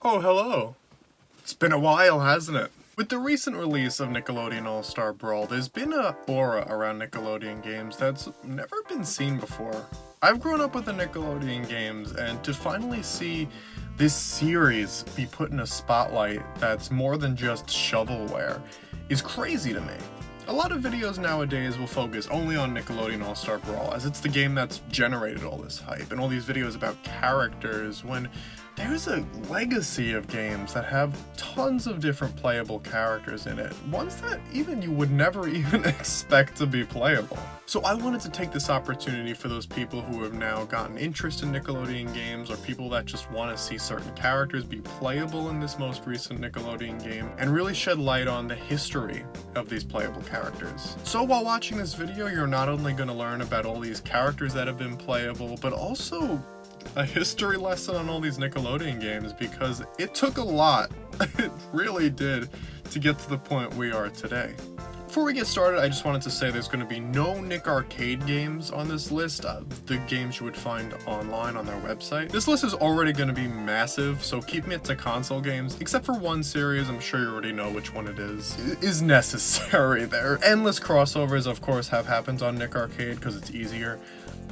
Oh, hello. It's been a while, hasn't it? With the recent release of Nickelodeon All-Star Brawl, there's been a aura around Nickelodeon games that's never been seen before. I've grown up with the Nickelodeon games, and to finally see this series be put in a spotlight that's more than just shovelware is crazy to me. A lot of videos nowadays will focus only on Nickelodeon All-Star Brawl, as it's the game that's generated all this hype, and all these videos about characters, when there's a legacy of games that have tons of different playable characters in it, ones that even you would never even expect to be playable. So I wanted to take this opportunity for those people who have now gotten interest in Nickelodeon games, or people that just want to see certain characters be playable in this most recent Nickelodeon game, and really shed light on the history of these playable characters. So while watching this video, you're not only going to learn about all these characters that have been playable, but also a history lesson on all these Nickelodeon games, because it took a lot, it really did, to get to the point we are today. Before we get started, I just wanted to say there's going to be no Nick Arcade games on this list, the games you would find online on their website. This list is already going to be massive, so keeping it to console games, except for one series, I'm sure you already know which one it is necessary. There endless crossovers, of course, have happened on Nick Arcade because it's easier.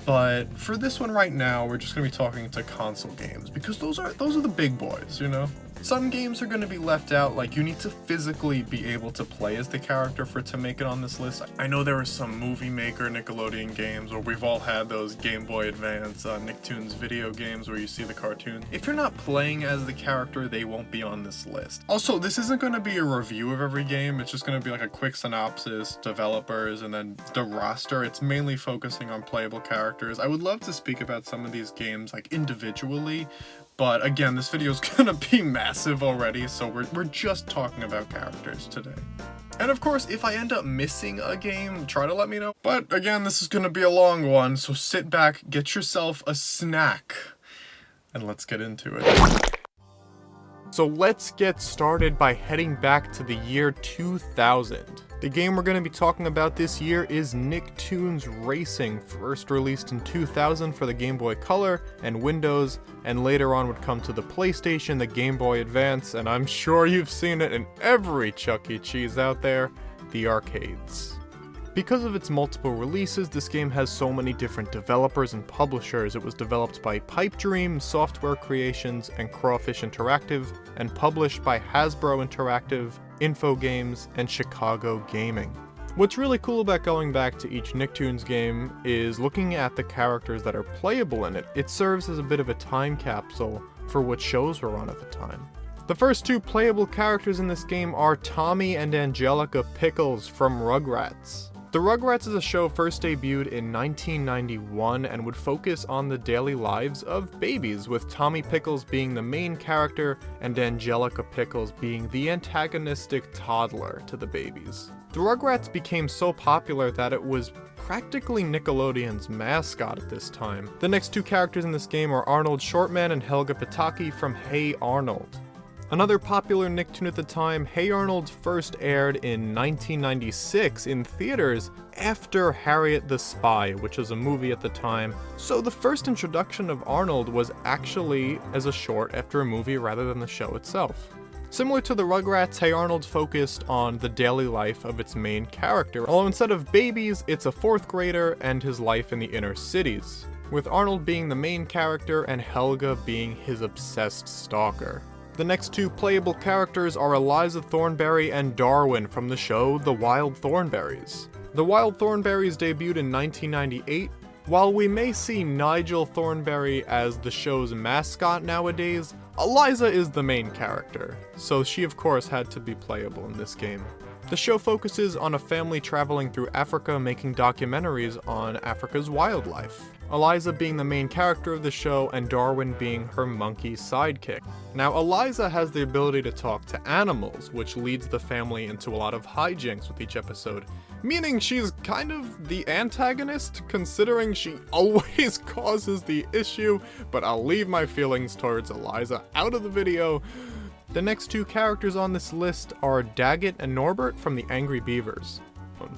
But for this one right now, we're just going to be talking to console games, because those are the big boys, you know? Some games are going to be left out, like you need to physically be able to play as the character for it to make it on this list. I know there are some Movie Maker Nickelodeon games, or we've all had those Game Boy Advance Nicktoons video games where you see the cartoon. If you're not playing as the character, they won't be on this list. Also, this isn't going to be a review of every game, it's just going to be like a quick synopsis, developers, and then the roster. It's mainly focusing on playable characters. I would love to speak about some of these games like individually, but again, this video is gonna be massive already, so we're just talking about characters today. And of course, if I end up missing a game, try to let me know. But again, this is gonna be a long one, so sit back, get yourself a snack, and let's get into it. So let's get started by heading back to the year 2000. The game we're going to be talking about this year is Nicktoons Racing, first released in 2000 for the Game Boy Color and Windows, and later on would come to the PlayStation, the Game Boy Advance, and I'm sure you've seen it in every Chuck E. Cheese out there, the arcades. Because of its multiple releases, this game has so many different developers and publishers. It was developed by Pipe Dream, Software Creations, and Crawfish Interactive, and published by Hasbro Interactive, Infogames, and Chicago Gaming. What's really cool about going back to each Nicktoons game is looking at the characters that are playable in it. It serves as a bit of a time capsule for what shows were on at the time. The first two playable characters in this game are Tommy and Angelica Pickles from Rugrats. The Rugrats is a show first debuted in 1991 and would focus on the daily lives of babies, with Tommy Pickles being the main character and Angelica Pickles being the antagonistic toddler to the babies. The Rugrats became so popular that it was practically Nickelodeon's mascot at this time. The next two characters in this game are Arnold Shortman and Helga Pataki from Hey Arnold. Another popular Nicktoon at the time, Hey Arnold first aired in 1996 in theaters after Harriet the Spy, which was a movie at the time. So the first introduction of Arnold was actually as a short after a movie rather than the show itself. Similar to the Rugrats, Hey Arnold focused on the daily life of its main character, although instead of babies, it's a fourth grader and his life in the inner cities, with Arnold being the main character and Helga being his obsessed stalker. The next two playable characters are Eliza Thornberry and Darwin from the show The Wild Thornberrys. The Wild Thornberrys debuted in 1998. While we may see Nigel Thornberry as the show's mascot nowadays, Eliza is the main character, so she of course had to be playable in this game. The show focuses on a family traveling through Africa making documentaries on Africa's wildlife, Eliza being the main character of the show and Darwin being her monkey sidekick. Now, Eliza has the ability to talk to animals, which leads the family into a lot of hijinks with each episode, meaning she's kind of the antagonist, considering she always causes the issue, but I'll leave my feelings towards Eliza out of the video. The next two characters on this list are Daggett and Norbert from the Angry Beavers.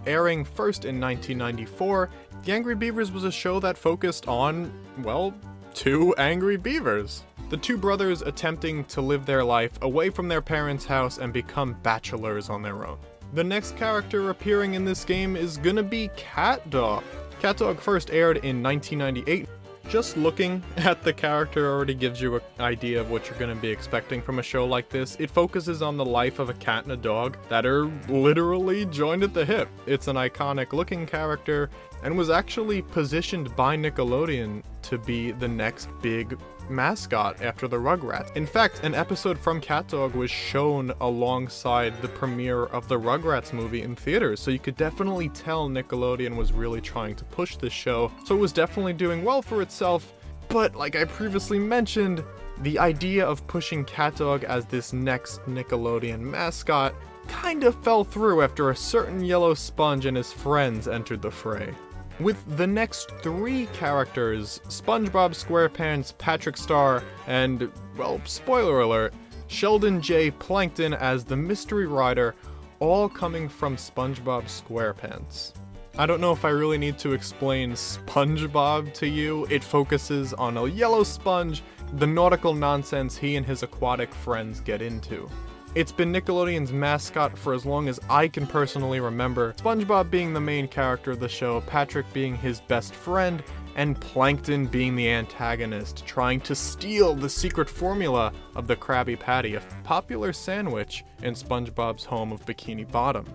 Airing first in 1994, The Angry Beavers was a show that focused on, well, two angry beavers. The two brothers attempting to live their life away from their parents' house and become bachelors on their own. The next character appearing in this game is gonna be CatDog. CatDog first aired in 1998. Just looking at the character already gives you an idea of what you're going to be expecting from a show like this. It focuses on the life of a cat and a dog that are literally joined at the hip. It's an iconic looking character and was actually positioned by Nickelodeon to be the next big mascot after the Rugrats. In fact, an episode from CatDog was shown alongside the premiere of the Rugrats movie in theaters, so you could definitely tell Nickelodeon was really trying to push this show, so it was definitely doing well for itself. But like I previously mentioned, the idea of pushing CatDog as this next Nickelodeon mascot kind of fell through after a certain yellow sponge and his friends entered the fray. With the next three characters, Spongebob, Squarepants, Patrick Star, and, well, spoiler alert, Sheldon J. Plankton as the Mystery Rider, all coming from Spongebob SquarePants. I don't know if I really need to explain Spongebob to you. It focuses on a yellow sponge, the nautical nonsense he and his aquatic friends get into. It's been Nickelodeon's mascot for as long as I can personally remember, SpongeBob being the main character of the show, Patrick being his best friend, and Plankton being the antagonist, trying to steal the secret formula of the Krabby Patty, a popular sandwich in SpongeBob's home of Bikini Bottom.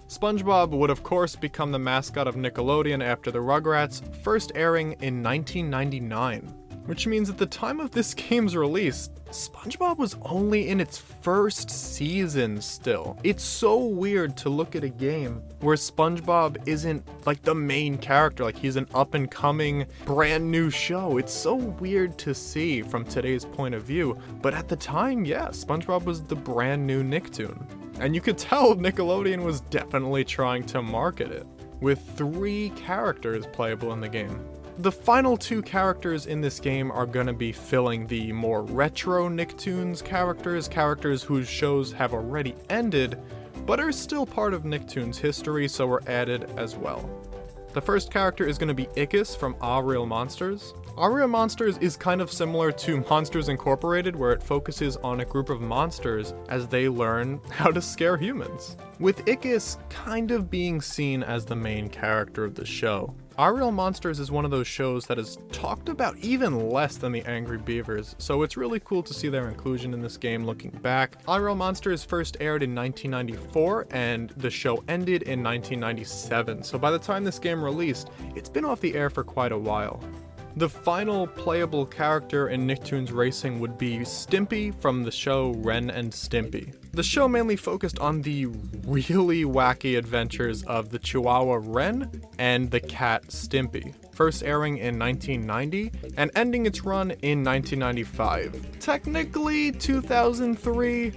SpongeBob would of course become the mascot of Nickelodeon after the Rugrats, first airing in 1999. Which means at the time of this game's release, SpongeBob was only in its first season still. It's so weird to look at a game where SpongeBob isn't like the main character, like he's an up and coming brand new show. It's so weird to see from today's point of view, but at the time, yeah, SpongeBob was the brand new Nicktoon. And you could tell Nickelodeon was definitely trying to market it, with 3 characters playable in the game. The final 2 characters in this game are gonna be filling the more retro Nicktoons characters whose shows have already ended, but are still part of Nicktoons history, so were added as well. The first character is gonna be Ickis from Ah Real Monsters. Ah Real Monsters is kind of similar to Monsters Incorporated, where it focuses on a group of monsters as they learn how to scare humans, with Ickis kind of being seen as the main character of the show. Ah Real Monsters is one of those shows that is talked about even less than the Angry Beavers, so it's really cool to see their inclusion in this game looking back. Ah Real Monsters first aired in 1994, and the show ended in 1997, so by the time this game released, it's been off the air for quite a while. The final playable character in Nicktoons Racing would be Stimpy from the show Ren and Stimpy. The show mainly focused on the really wacky adventures of the Chihuahua Ren and the cat Stimpy, first airing in 1990 and ending its run in 1995. Technically 2003,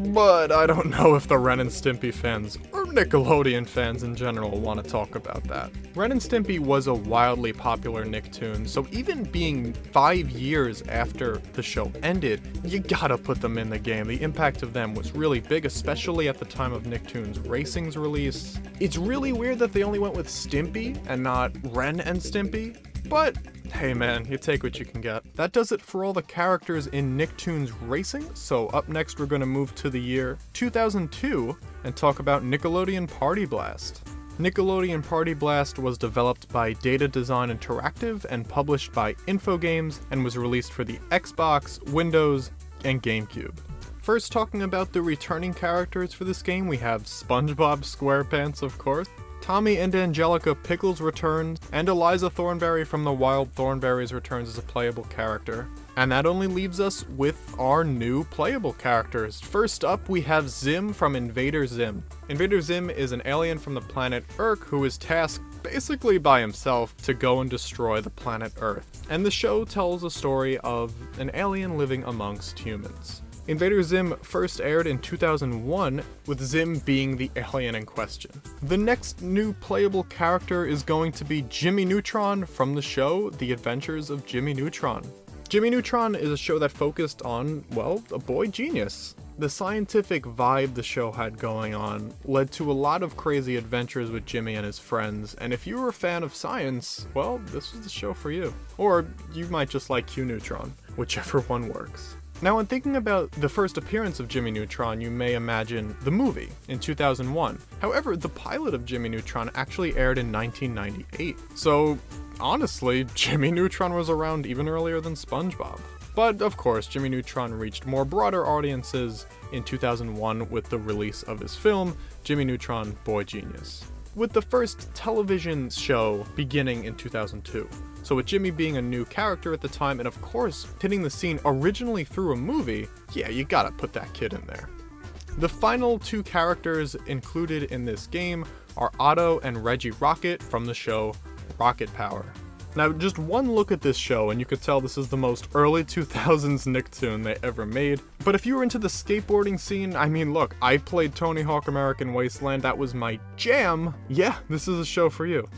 but I don't know if the Ren and Stimpy fans, or Nickelodeon fans in general, want to talk about that. Ren and Stimpy was a wildly popular Nicktoon, so even being 5 years after the show ended, you gotta put them in the game. The impact of them was really big, especially at the time of Nicktoons Racing's release. It's really weird that they only went with Stimpy and not Ren and Stimpy, but hey man, you take what you can get. That does it for all the characters in Nicktoons Racing, so up next we're gonna move to the year 2002 and talk about Nickelodeon Party Blast. Nickelodeon Party Blast was developed by Data Design Interactive and published by Infogames and was released for the Xbox, Windows, and GameCube. First, talking about the returning characters for this game, we have Spongebob SquarePants, of course, Tommy and Angelica Pickles returns, and Eliza Thornberry from the Wild Thornberries returns as a playable character. And that only leaves us with our new playable characters. First up, we have Zim from Invader Zim. Invader Zim is an alien from the planet Urk who is tasked basically by himself to go and destroy the planet Earth. And the show tells a story of an alien living amongst humans. Invader Zim first aired in 2001, with Zim being the alien in question. The next new playable character is going to be Jimmy Neutron from the show The Adventures of Jimmy Neutron. Jimmy Neutron is a show that focused on, well, a boy genius. The scientific vibe the show had going on led to a lot of crazy adventures with Jimmy and his friends, and if you were a fan of science, well, this was the show for you. Or you might just like Q Neutron. whichever one works. Now, when thinking about the first appearance of Jimmy Neutron, you may imagine the movie in 2001. However, the pilot of Jimmy Neutron actually aired in 1998. So, honestly, Jimmy Neutron was around even earlier than SpongeBob. But, of course, Jimmy Neutron reached more broader audiences in 2001 with the release of his film, Jimmy Neutron: Boy Genius, with the first television show beginning in 2002. So with Jimmy being a new character at the time, and of course hitting the scene originally through a movie, yeah, you gotta put that kid in there. The final two characters included in this game are Otto and Reggie Rocket from the show Rocket Power. Now, just one look at this show and you could tell this is the most early 2000s Nicktoon they ever made. But if you were into the skateboarding scene, I mean, look, I played Tony Hawk American Wasteland, that was my jam. Yeah, this is a show for you.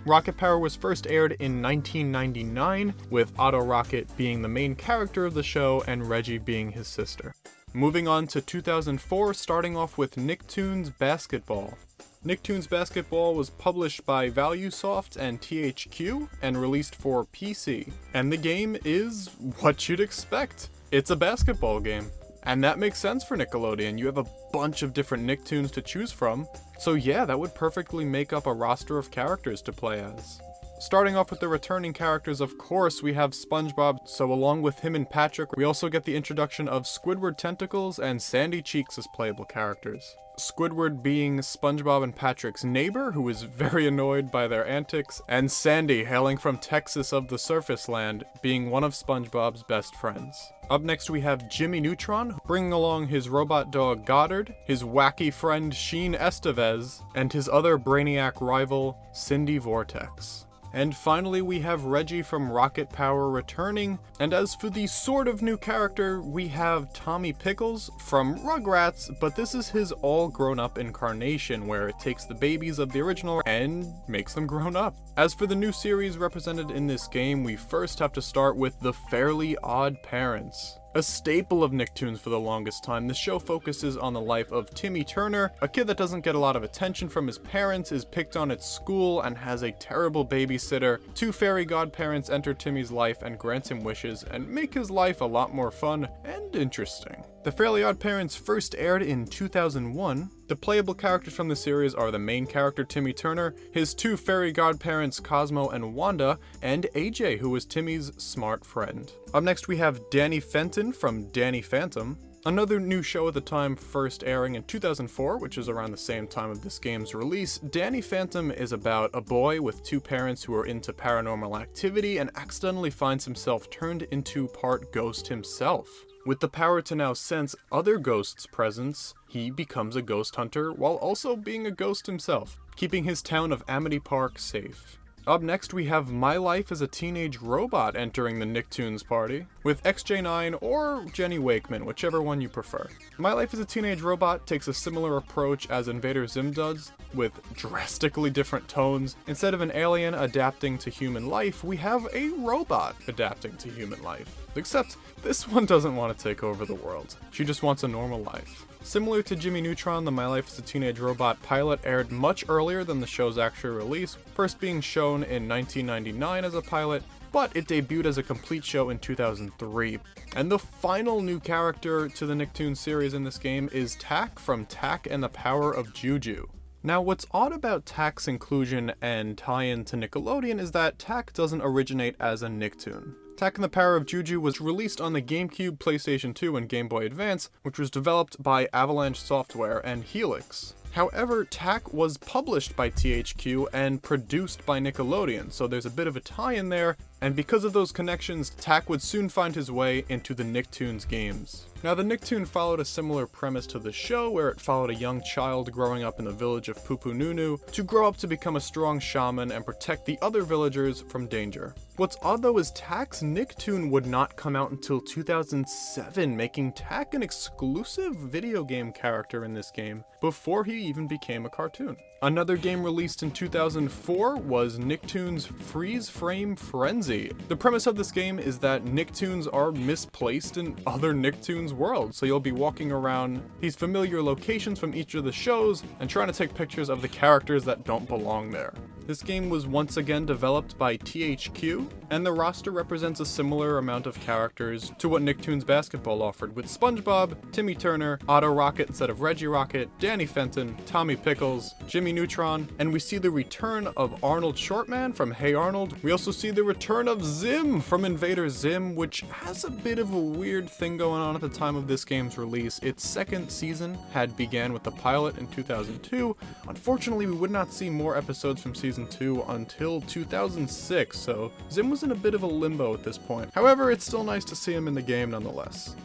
Rocket Power was first aired in 1999, with Otto Rocket being the main character of the show and Reggie being his sister. Moving on to 2004, starting off with Nicktoons Basketball. Nicktoons Basketball was published by ValueSoft and THQ and released for PC. And the game is what you'd expect. It's a basketball game. And that makes sense for Nickelodeon. You have a bunch of different Nicktoons to choose from. So yeah, that would perfectly make up a roster of characters to play as. Starting off with the returning characters, of course, we have SpongeBob, so along with him and Patrick, we also get the introduction of Squidward Tentacles and Sandy Cheeks as playable characters. Squidward being SpongeBob and Patrick's neighbor, who is very annoyed by their antics, and Sandy, hailing from Texas of the Surface Land, being one of SpongeBob's best friends. Up next we have Jimmy Neutron, bringing along his robot dog Goddard, his wacky friend Sheen Estevez, and his other brainiac rival, Cindy Vortex. And finally we have Reggie from Rocket Power returning, and as for the sort of new character, we have Tommy Pickles from Rugrats, but this is his all grown up incarnation where it takes the babies of the original and makes them grown up. As for the new series represented in this game, we first have to start with the Fairly Odd Parents. A staple of Nicktoons for the longest time, the show focuses on the life of Timmy Turner, a kid that doesn't get a lot of attention from his parents, is picked on at school, and has a terrible babysitter. Two fairy godparents enter Timmy's life and grant him wishes, and make his life a lot more fun and interesting. The Fairly Odd Parents first aired in 2001. The playable characters from the series are the main character Timmy Turner, his two fairy godparents Cosmo and Wanda, and AJ, who was Timmy's smart friend. Up next we have Danny Fenton from Danny Phantom, another new show at the time, first airing in 2004, which is around the same time of this game's release. Danny Phantom is about a boy with two parents who are into paranormal activity and accidentally finds himself turned into part ghost himself. With the power to now sense other ghosts' presence, he becomes a ghost hunter while also being a ghost himself, keeping his town of Amity Park safe. Up next we have My Life as a Teenage Robot entering the Nicktoons party, with XJ9 or Jenny Wakeman, whichever one you prefer. My Life as a Teenage Robot takes a similar approach as Invader Zim does, with drastically different tones. Instead of an alien adapting to human life, we have a robot adapting to human life. Except this one doesn't want to take over the world. She just wants a normal life. Similar to Jimmy Neutron, the My Life as a Teenage Robot pilot aired much earlier than the show's actual release, first being shown in 1999 as a pilot, but it debuted as a complete show in 2003. And the final new character to the Nicktoons series in this game is Tak from Tak and the Power of Juju. Now, what's odd about Tak's inclusion and tie-in to Nickelodeon is that Tak doesn't originate as a Nicktoon. Tak and the Power of Juju was released on the GameCube, PlayStation 2, and Game Boy Advance, which was developed by Avalanche Software and Helix. However, Tak was published by THQ and produced by Nickelodeon, so there's a bit of a tie-in there, and because of those connections, Tak would soon find his way into the Nicktoons games. Now, the Nicktoon followed a similar premise to the show, where it followed a young child growing up in the village of Pupununu to grow up to become a strong shaman and protect the other villagers from danger. What's odd though is Tak's Nicktoon would not come out until 2007, making Tak an exclusive video game character in this game before he even became a cartoon. Another game released in 2004 was Nicktoons Freeze Frame Frenzy. The premise of this game is that Nicktoons are misplaced in other Nicktoons worlds, so you'll be walking around these familiar locations from each of the shows and trying to take pictures of the characters that don't belong there. This game was once again developed by THQ, and the roster represents a similar amount of characters to what Nicktoons Basketball offered, with Spongebob, Timmy Turner, Otto Rocket instead of Reggie Rocket, Danny Fenton, Tommy Pickles, Jimmy Neutron, and we see the return of Arnold Shortman from Hey Arnold. We also see the return of Zim from Invader Zim, which has a bit of a weird thing going on at the time of this game's release. Its second season had began with the pilot in 2002. Unfortunately, we would not see more episodes from season 2 until 2006, so Zim was in a bit of a limbo at this point. However, it's still nice to see him in the game nonetheless.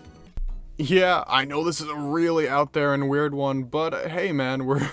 Yeah, I know this is a really out there and weird one, but hey man, we're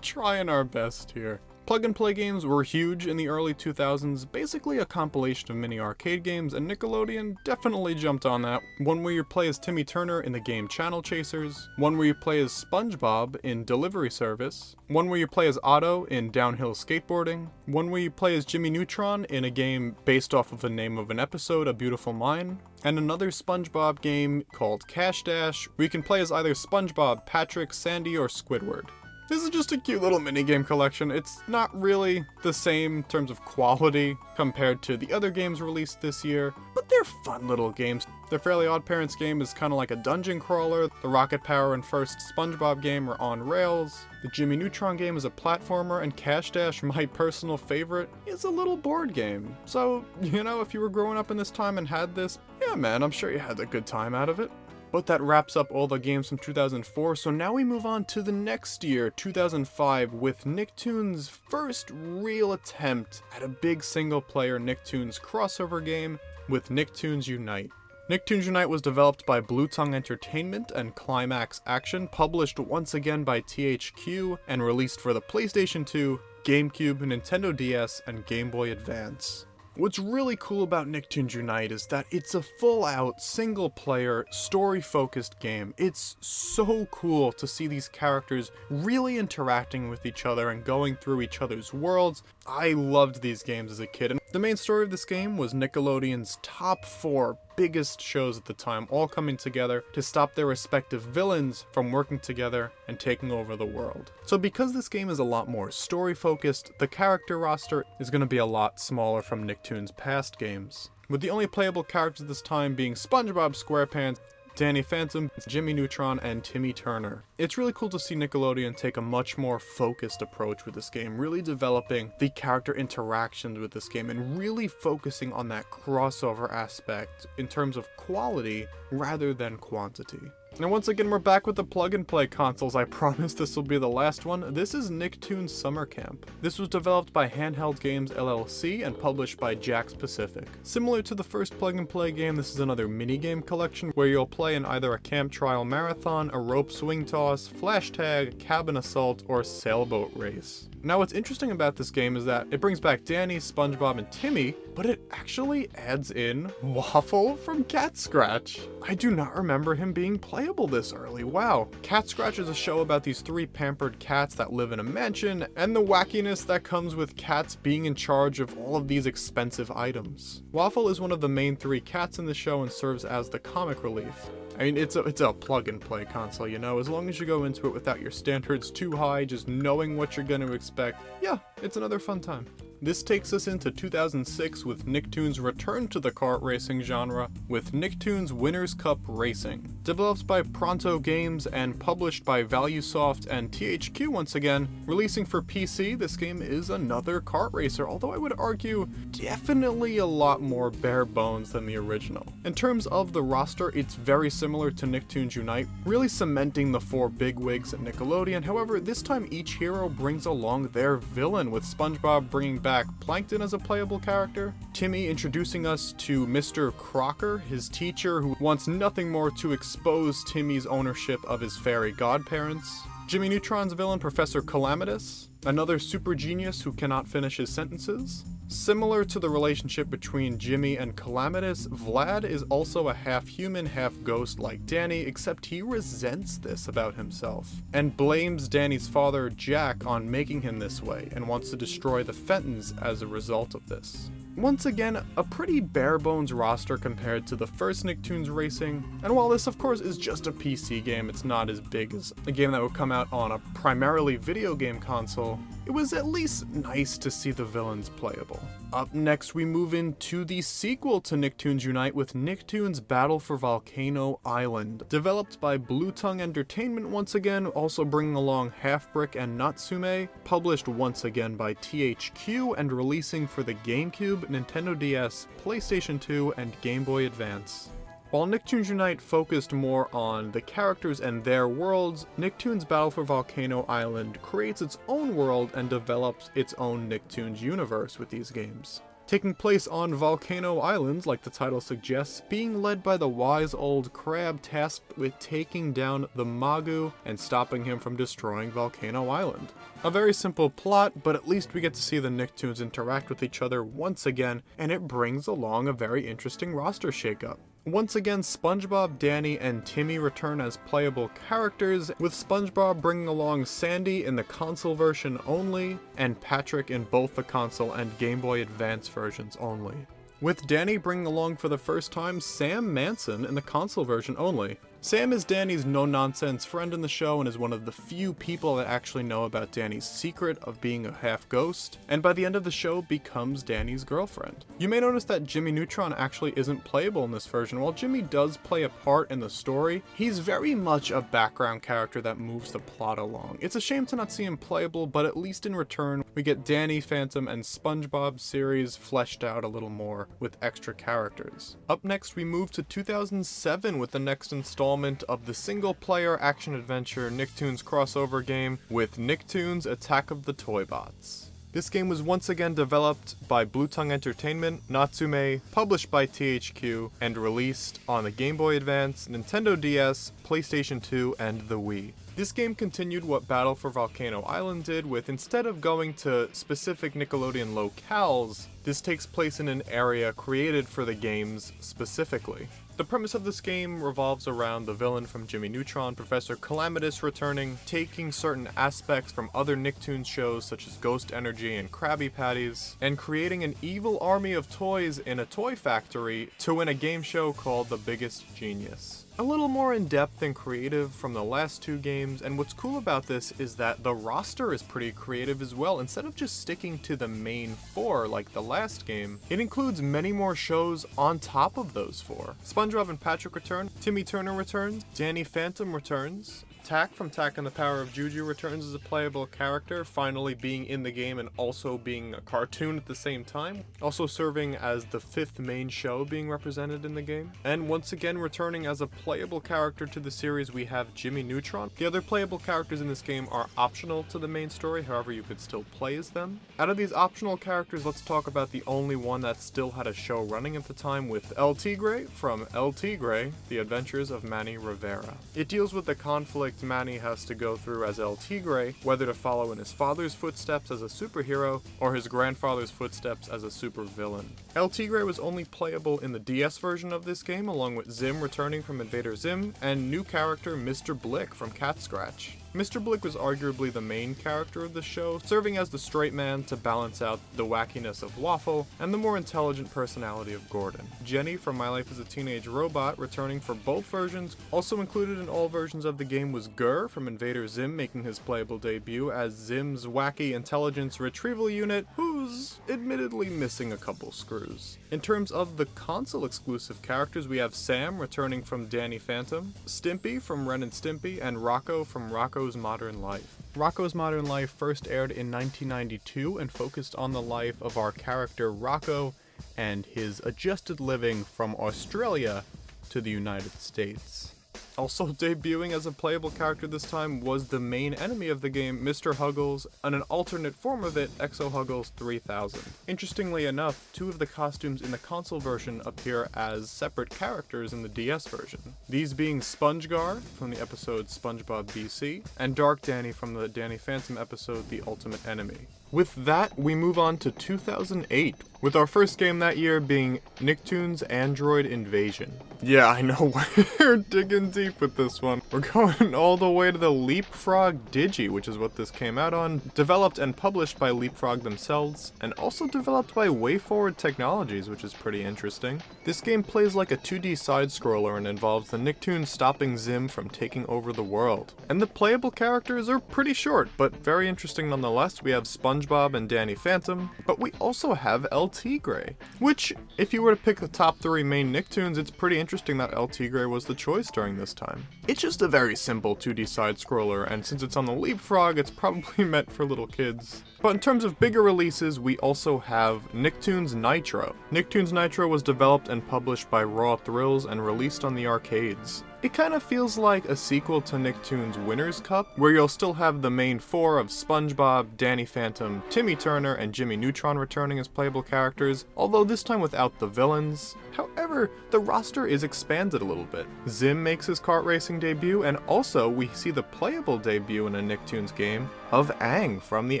trying our best here. Plug-and-play games were huge in the early 2000s, basically a compilation of mini arcade games, and Nickelodeon definitely jumped on that. One where you play as Timmy Turner in the game Channel Chasers, one where you play as Spongebob in Delivery Service, one where you play as Otto in Downhill Skateboarding, one where you play as Jimmy Neutron in a game based off of the name of an episode, A Beautiful Mind, and another SpongeBob game called Cash Dash, where you can play as either SpongeBob, Patrick, Sandy, or Squidward. This is just a cute little minigame collection. It's not really the same in terms of quality compared to the other games released this year, but they're fun little games. The Fairly OddParents game is kind of like a dungeon crawler. The Rocket Power and first SpongeBob game are on rails. The Jimmy Neutron game is a platformer, and Cash Dash, my personal favorite, is a little board game. So, you know, if you were growing up in this time and had this, yeah man, I'm sure you had a good time out of it. But that wraps up all the games from 2004, so now we move on to the next year, 2005, with Nicktoons' first real attempt at a big single-player Nicktoons crossover game with Nicktoons Unite. Nicktoons Unite was developed by Blue Tongue Entertainment and Climax Action, published once again by THQ, and released for the PlayStation 2, GameCube, Nintendo DS, and Game Boy Advance. What's really cool about Nicktoons Unite is that it's a full-out, single-player, story-focused game. It's so cool to see these characters really interacting with each other and going through each other's worlds. I loved these games as a kid, and the main story of this game was Nickelodeon's top 4 biggest shows at the time all coming together to stop their respective villains from working together and taking over the world. So because this game is a lot more story focused, the character roster is going to be a lot smaller from Nicktoons' past games, with the only playable characters this time being SpongeBob SquarePants, Danny Phantom, Jimmy Neutron, and Timmy Turner. It's really cool to see Nickelodeon take a much more focused approach with this game, really developing the character interactions with this game and really focusing on that crossover aspect in terms of quality rather than quantity. Now once again, we're back with the plug-and-play consoles. I promise this will be the last one. This is Nicktoons Summer Camp. This was developed by Handheld Games LLC and published by Jax Pacific. Similar to the first plug-and-play game, this is another minigame collection where you'll play in either a camp trial marathon, a rope swing toss, flash tag, cabin assault, or sailboat race. Now what's interesting about this game is that it brings back Danny, SpongeBob, and Timmy, but it actually adds in Waffle from Cat Scratch. I do not remember him being playable this early. Wow. Cat Scratch is a show about these 3 pampered cats that live in a mansion, and the wackiness that comes with cats being in charge of all of these expensive items. Waffle is one of the main 3 cats in the show and serves as the comic relief. I mean, it's a plug-and-play console, you know? As long as you go into it without your standards too high, just knowing what you're gonna expect, yeah, it's another fun time. This takes us into 2006 with Nicktoons' return to the kart racing genre with Nicktoons Winners Cup Racing. Developed by Pronto Games and published by ValueSoft and THQ once again, releasing for PC, this game is another kart racer, although I would argue definitely a lot more bare bones than the original. In terms of the roster, it's very similar to Nicktoons Unite, really cementing the 4 bigwigs at Nickelodeon. However, this time each hero brings along their villain, with SpongeBob bringing back Plankton as a playable character, Timmy introducing us to Mr. Crocker, his teacher who wants nothing more to expose Timmy's ownership of his fairy godparents, Jimmy Neutron's villain Professor Calamitous, another super genius who cannot finish his sentences. Similar to the relationship between Jimmy and Calamitous, Vlad is also a half-human, half-ghost like Danny, except he resents this about himself, and blames Danny's father, Jack, on making him this way, and wants to destroy the Fentons as a result of this. Once again, a pretty bare-bones roster compared to the first Nicktoons Racing, and while this of course is just a PC game, it's not as big as a game that would come out on a primarily video game console. it was at least nice to see the villains playable. Up next, we move into the sequel to Nicktoons Unite with Nicktoons Battle for Volcano Island. Developed by Blue Tongue Entertainment once again, also bringing along Half Brick and Natsume, published once again by THQ and releasing for the GameCube, Nintendo DS, PlayStation 2, and Game Boy Advance. While Nicktoons Unite focused more on the characters and their worlds, Nicktoons Battle for Volcano Island creates its own world and develops its own Nicktoons universe with these games. Taking place on Volcano Island, like the title suggests, being led by the wise old crab tasked with taking down the Magu and stopping him from destroying Volcano Island. A very simple plot, but at least we get to see the Nicktoons interact with each other once again, and it brings along a very interesting roster shakeup. Once again, Spongebob, Danny, and Timmy return as playable characters, with Spongebob bringing along Sandy in the console version only, and Patrick in both the console and Game Boy Advance versions only. With Danny bringing along for the first time Sam Manson in the console version only. Sam is Danny's no-nonsense friend in the show and is one of the few people that actually know about Danny's secret of being a half-ghost, and by the end of the show becomes Danny's girlfriend. You may notice that Jimmy Neutron actually isn't playable in this version. While Jimmy does play a part in the story, he's very much a background character that moves the plot along. It's a shame to not see him playable, but at least in return, we get Danny, Phantom, and SpongeBob series fleshed out a little more with extra characters. Up next, we move to 2007 with the next installment of the single-player action-adventure Nicktoons crossover game with Nicktoons Attack of the Toybots. This game was once again developed by Blue Tongue Entertainment, Natsume, published by THQ, and released on the Game Boy Advance, Nintendo DS, PlayStation 2, and the Wii. This game continued what Battle for Volcano Island did, with instead of going to specific Nickelodeon locales, this takes place in an area created for the games specifically. The premise of this game revolves around the villain from Jimmy Neutron, Professor Calamitous, returning, taking certain aspects from other Nicktoons shows such as Ghost Energy and Krabby Patties, and creating an evil army of toys in a toy factory to win a game show called The Biggest Genius. A little more in-depth and creative from the last two games, and what's cool about this is that the roster is pretty creative as well. Instead of just sticking to the main four like the last game, it includes many more shows on top of those four. SpongeBob and Patrick return, Timmy Turner returns, Danny Phantom returns, Tak from Tak and the Power of Juju returns as a playable character, finally being in the game and also being a cartoon at the same time, also serving as the fifth main show being represented in the game. And once again returning as a playable character to the series, we have Jimmy Neutron. The other playable characters in this game are optional to the main story, however you could still play as them. Out of these optional characters, let's talk about the only one that still had a show running at the time, with El Tigre from El Tigre, The Adventures of Manny Rivera. It deals with the conflict Manny has to go through as El Tigre, whether to follow in his father's footsteps as a superhero or his grandfather's footsteps as a supervillain. El Tigre was only playable in the DS version of this game, along with Zim returning from Invader Zim and new character Mr. Blick from Cat Scratch. Mr. Blick was arguably the main character of the show, serving as the straight man to balance out the wackiness of Waffle and the more intelligent personality of Gordon. Jenny from My Life as a Teenage Robot returning for both versions. Also included in all versions of the game was Gur from Invader Zim, making his playable debut as Zim's wacky intelligence retrieval unit, who's admittedly missing a couple screws. In terms of the console exclusive characters, we have Sam returning from Danny Phantom, Stimpy from Ren and Stimpy, and Rocco from Rocco's Modern Life. Rocco's Modern Life first aired in 1992 and focused on the life of our character Rocco and his adjusted living from Australia to the United States. Also debuting as a playable character this time was the main enemy of the game, Mr. Huggles, and an alternate form of it, Exo Huggles 3000. Interestingly enough, two of the costumes in the console version appear as separate characters in the DS version. These being SpongeGar from the episode SpongeBob BC, and Dark Danny from the Danny Phantom episode The Ultimate Enemy. With that, we move on to 2008, with our first game that year being Nicktoons Android Invasion. Yeah, I know, we're digging deep with this one. We're going all the way to the Leapfrog Digi, which is what this came out on, developed and published by Leapfrog themselves, and also developed by WayForward Technologies, which is pretty interesting. This game plays like a 2D side-scroller and involves the Nicktoons stopping Zim from taking over the world. And the playable characters are pretty short, but very interesting nonetheless. We have Spongebob and Danny Phantom, but we also have El Tigre, which, if you were to pick the top 3 main Nicktoons, it's pretty interesting that El Tigre was the choice during this time. It's just a very simple 2D side-scroller, and since it's on the Leapfrog, it's probably meant for little kids. But in terms of bigger releases, we also have Nicktoons Nitro. Nicktoons Nitro was developed and published by Raw Thrills and released on the arcades. It kind of feels like a sequel to Nicktoons Winners Cup, where you'll still have the main 4 of Spongebob, Danny Phantom, Timmy Turner, and Jimmy Neutron returning as playable characters, although this time without the villains. However, the roster is expanded a little bit. Zim makes his kart racing debut, and also we see the playable debut in a Nicktoons game of Aang from the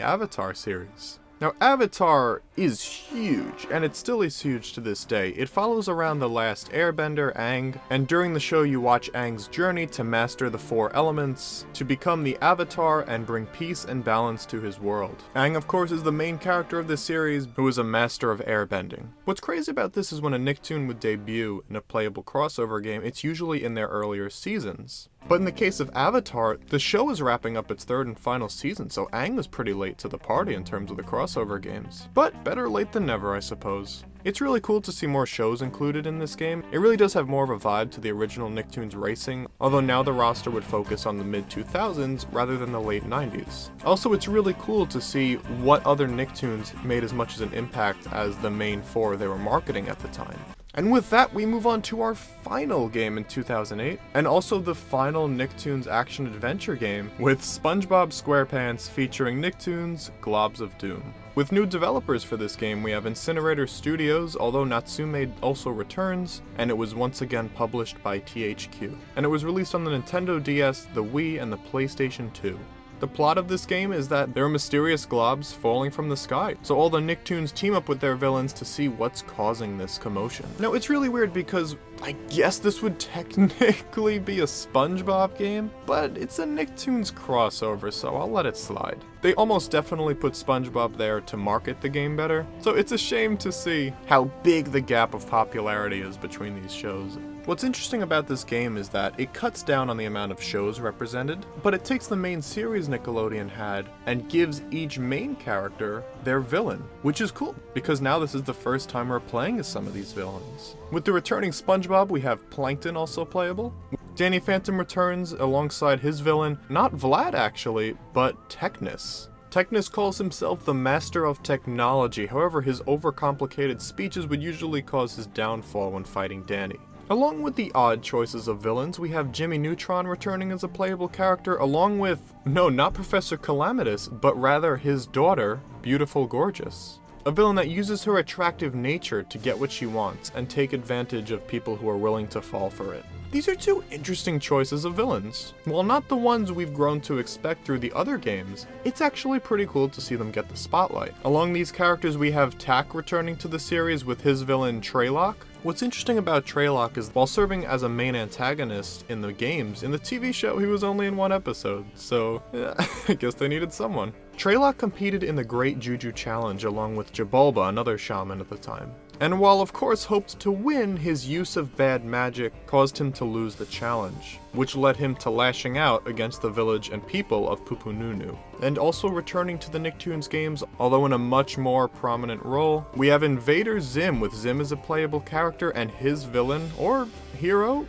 Avatar series. Now, Avatar is huge, and it still is huge to this day. It follows around the last airbender, Aang, and during the show you watch Aang's journey to master the 4 elements, to become the Avatar and bring peace and balance to his world. Aang, of course, is the main character of this series, who is a master of airbending. What's crazy about this is when a Nicktoon would debut in a playable crossover game, it's usually in their earlier seasons. But in the case of Avatar, the show is wrapping up its 3rd and final season, so Aang was pretty late to the party in terms of the crossover games. But better late than never, I suppose. It's really cool to see more shows included in this game. It really does have more of a vibe to the original Nicktoons Racing, although now the roster would focus on the mid-2000s rather than the late 90s. Also, it's really cool to see what other Nicktoons made as much as an impact as the main 4 they were marketing at the time. And with that, we move on to our final game in 2008, and also the final Nicktoons action-adventure game, with SpongeBob SquarePants featuring Nicktoons Globs of Doom. With new developers for this game, we have Incinerator Studios, although Natsume also returns, and it was once again published by THQ. And it was released on the Nintendo DS, the Wii, and the PlayStation 2. The plot of this game is that there are mysterious globs falling from the sky, so all the Nicktoons team up with their villains to see what's causing this commotion. Now, it's really weird because I guess this would technically be a SpongeBob game, but it's a Nicktoons crossover, so I'll let it slide. They almost definitely put SpongeBob there to market the game better, so it's a shame to see how big the gap of popularity is between these shows. What's interesting about this game is that it cuts down on the amount of shows represented, but it takes the main series Nickelodeon had and gives each main character their villain, which is cool, because now this is the first time we're playing as some of these villains. With the returning SpongeBob, we have Plankton also playable. Danny Phantom returns alongside his villain, not Vlad actually, but Technus. Technus calls himself the master of technology, however his overcomplicated speeches would usually cause his downfall when fighting Danny. Along with the odd choices of villains, we have Jimmy Neutron returning as a playable character, along with, no, not Professor Calamitous, but rather his daughter, Beautiful Gorgeous. A villain that uses her attractive nature to get what she wants and take advantage of people who are willing to fall for it. These are 2 interesting choices of villains. While not the ones we've grown to expect through the other games, it's actually pretty cool to see them get the spotlight. Along these characters, we have Tak returning to the series with his villain Treylock. What's interesting about Treylock is while serving as a main antagonist in the games, in the TV show he was only in 1 episode, so yeah, I guess they needed someone. Treylock competed in the Great Juju Challenge along with Jabalba, another shaman at the time. And while of course hoped to win, his use of bad magic caused him to lose the challenge, which led him to lashing out against the village and people of Pupununu. And also returning to the Nicktoons games, although in a much more prominent role, we have Invader Zim, with Zim as a playable character and his villain, or hero?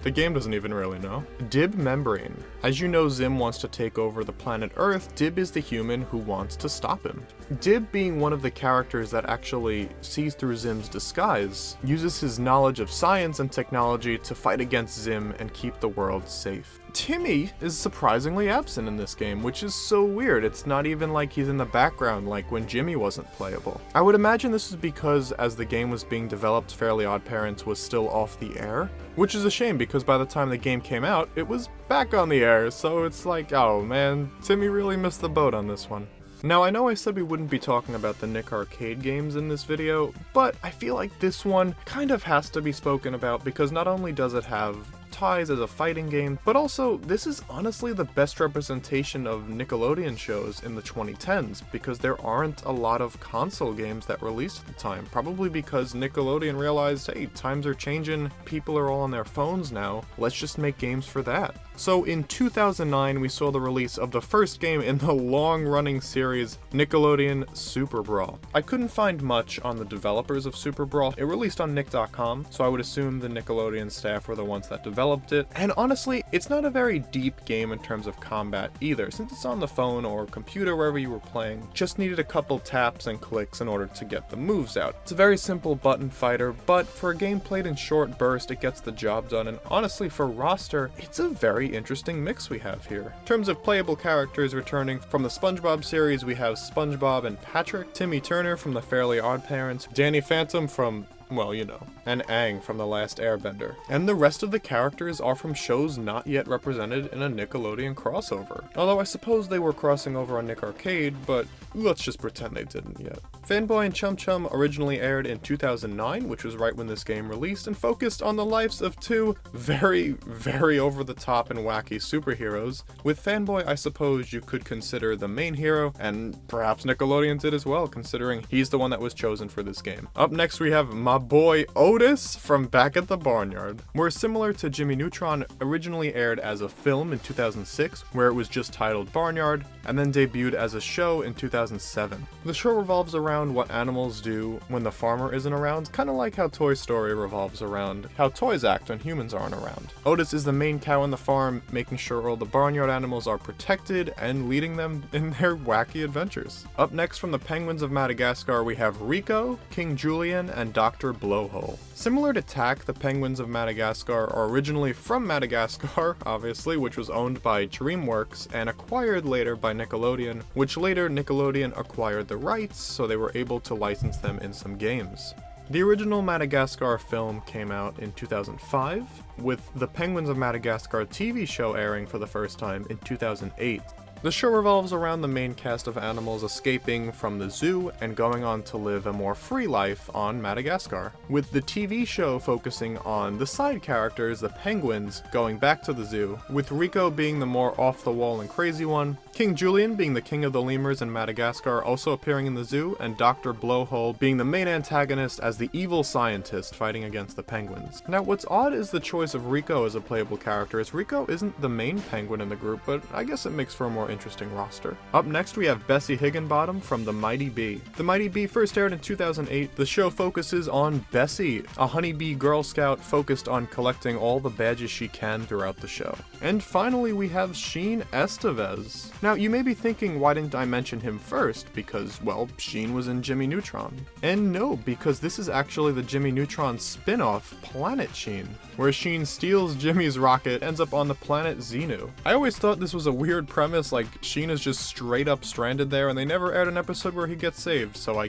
The game doesn't even really know. Dib Membrane. As you know, Zim wants to take over the planet Earth. Dib is the human who wants to stop him. Dib, being one of the characters that actually sees through Zim's disguise, uses his knowledge of science and technology to fight against Zim and keep the world safe. Timmy is surprisingly absent in this game, which is so weird. It's not even like he's in the background like when Jimmy wasn't playable. I would imagine this is because as the game was being developed, Fairly OddParents was still off the air, which is a shame because by the time the game came out, it was back on the air, so it's like, oh man, Timmy really missed the boat on this one. Now I know I said we wouldn't be talking about the Nick arcade games in this video, but I feel like this one kind of has to be spoken about because not only does it have ties as a fighting game, but also this is honestly the best representation of Nickelodeon shows in the 2010s because there aren't a lot of console games that released at the time, probably because Nickelodeon realized, hey, times are changing, people are all on their phones now, let's just make games for that. So in 2009 we saw the release of the first game in the long-running series Nickelodeon Super Brawl. I couldn't find much on the developers of Super Brawl. It released on Nick.com, so I would assume the Nickelodeon staff were the ones that developed it. And honestly, it's not a very deep game in terms of combat either, since it's on the phone or computer wherever you were playing. Just needed a couple taps and clicks in order to get the moves out. It's a very simple button fighter, but for a game played in short burst, it gets the job done, and honestly for roster, it's a very interesting mix we have here. In terms of playable characters returning from the Spongebob series, we have Spongebob and Patrick, Timmy Turner from the Fairly Odd Parents, Danny Phantom from, well, you know, and Aang from The Last Airbender. And the rest of the characters are from shows not yet represented in a Nickelodeon crossover. Although I suppose they were crossing over on Nick Arcade, but let's just pretend they didn't yet. Fanboy and Chum Chum originally aired in 2009, which was right when this game released, and focused on the lives of two very, very over-the-top and wacky superheroes. With Fanboy, I suppose you could consider the main hero, and perhaps Nickelodeon did as well, considering he's the one that was chosen for this game. Up next we have my boy Otis from Back at the Barnyard. Where similar to Jimmy Neutron, originally aired as a film in 2006, where it was just titled Barnyard, and then debuted as a show in 2007. The show revolves around what animals do when the farmer isn't around, kind of like how Toy Story revolves around how toys act when humans aren't around. Otis is the main cow on the farm, making sure all the barnyard animals are protected and leading them in their wacky adventures. Up next from the Penguins of Madagascar, we have Rico, King Julian, and Dr. Blowhole. Similar to Tak, the Penguins of Madagascar are originally from Madagascar, obviously, which was owned by DreamWorks and acquired later by Nickelodeon, which later Nickelodeon acquired the rights, so they were able to license them in some games. The original Madagascar film came out in 2005, with the Penguins of Madagascar TV show airing for the first time in 2008. The show revolves around the main cast of animals escaping from the zoo and going on to live a more free life on Madagascar, with the TV show focusing on the side characters, the penguins, going back to the zoo, with Rico being the more off-the-wall and crazy one, King Julian being the king of the lemurs in Madagascar also appearing in the zoo, and Dr. Blowhole being the main antagonist as the evil scientist fighting against the penguins. Now what's odd is the choice of Rico as a playable character, as Rico isn't the main penguin in the group, but I guess it makes for a more interesting roster. Up next we have Bessie Higginbottom from The Mighty Bee. The Mighty Bee first aired in 2008. The show focuses on Bessie, a honeybee Girl Scout focused on collecting all the badges she can throughout the show. And finally we have Sheen Estevez. Now you may be thinking, why didn't I mention him first? Because, well, Sheen was in Jimmy Neutron. And no, because this is actually the Jimmy Neutron spin-off, Planet Sheen, where Sheen steals Jimmy's rocket, ends up on the planet Xenu. I always thought this was a weird premise, like Sheen is just straight up stranded there and they never aired an episode where he gets saved, so I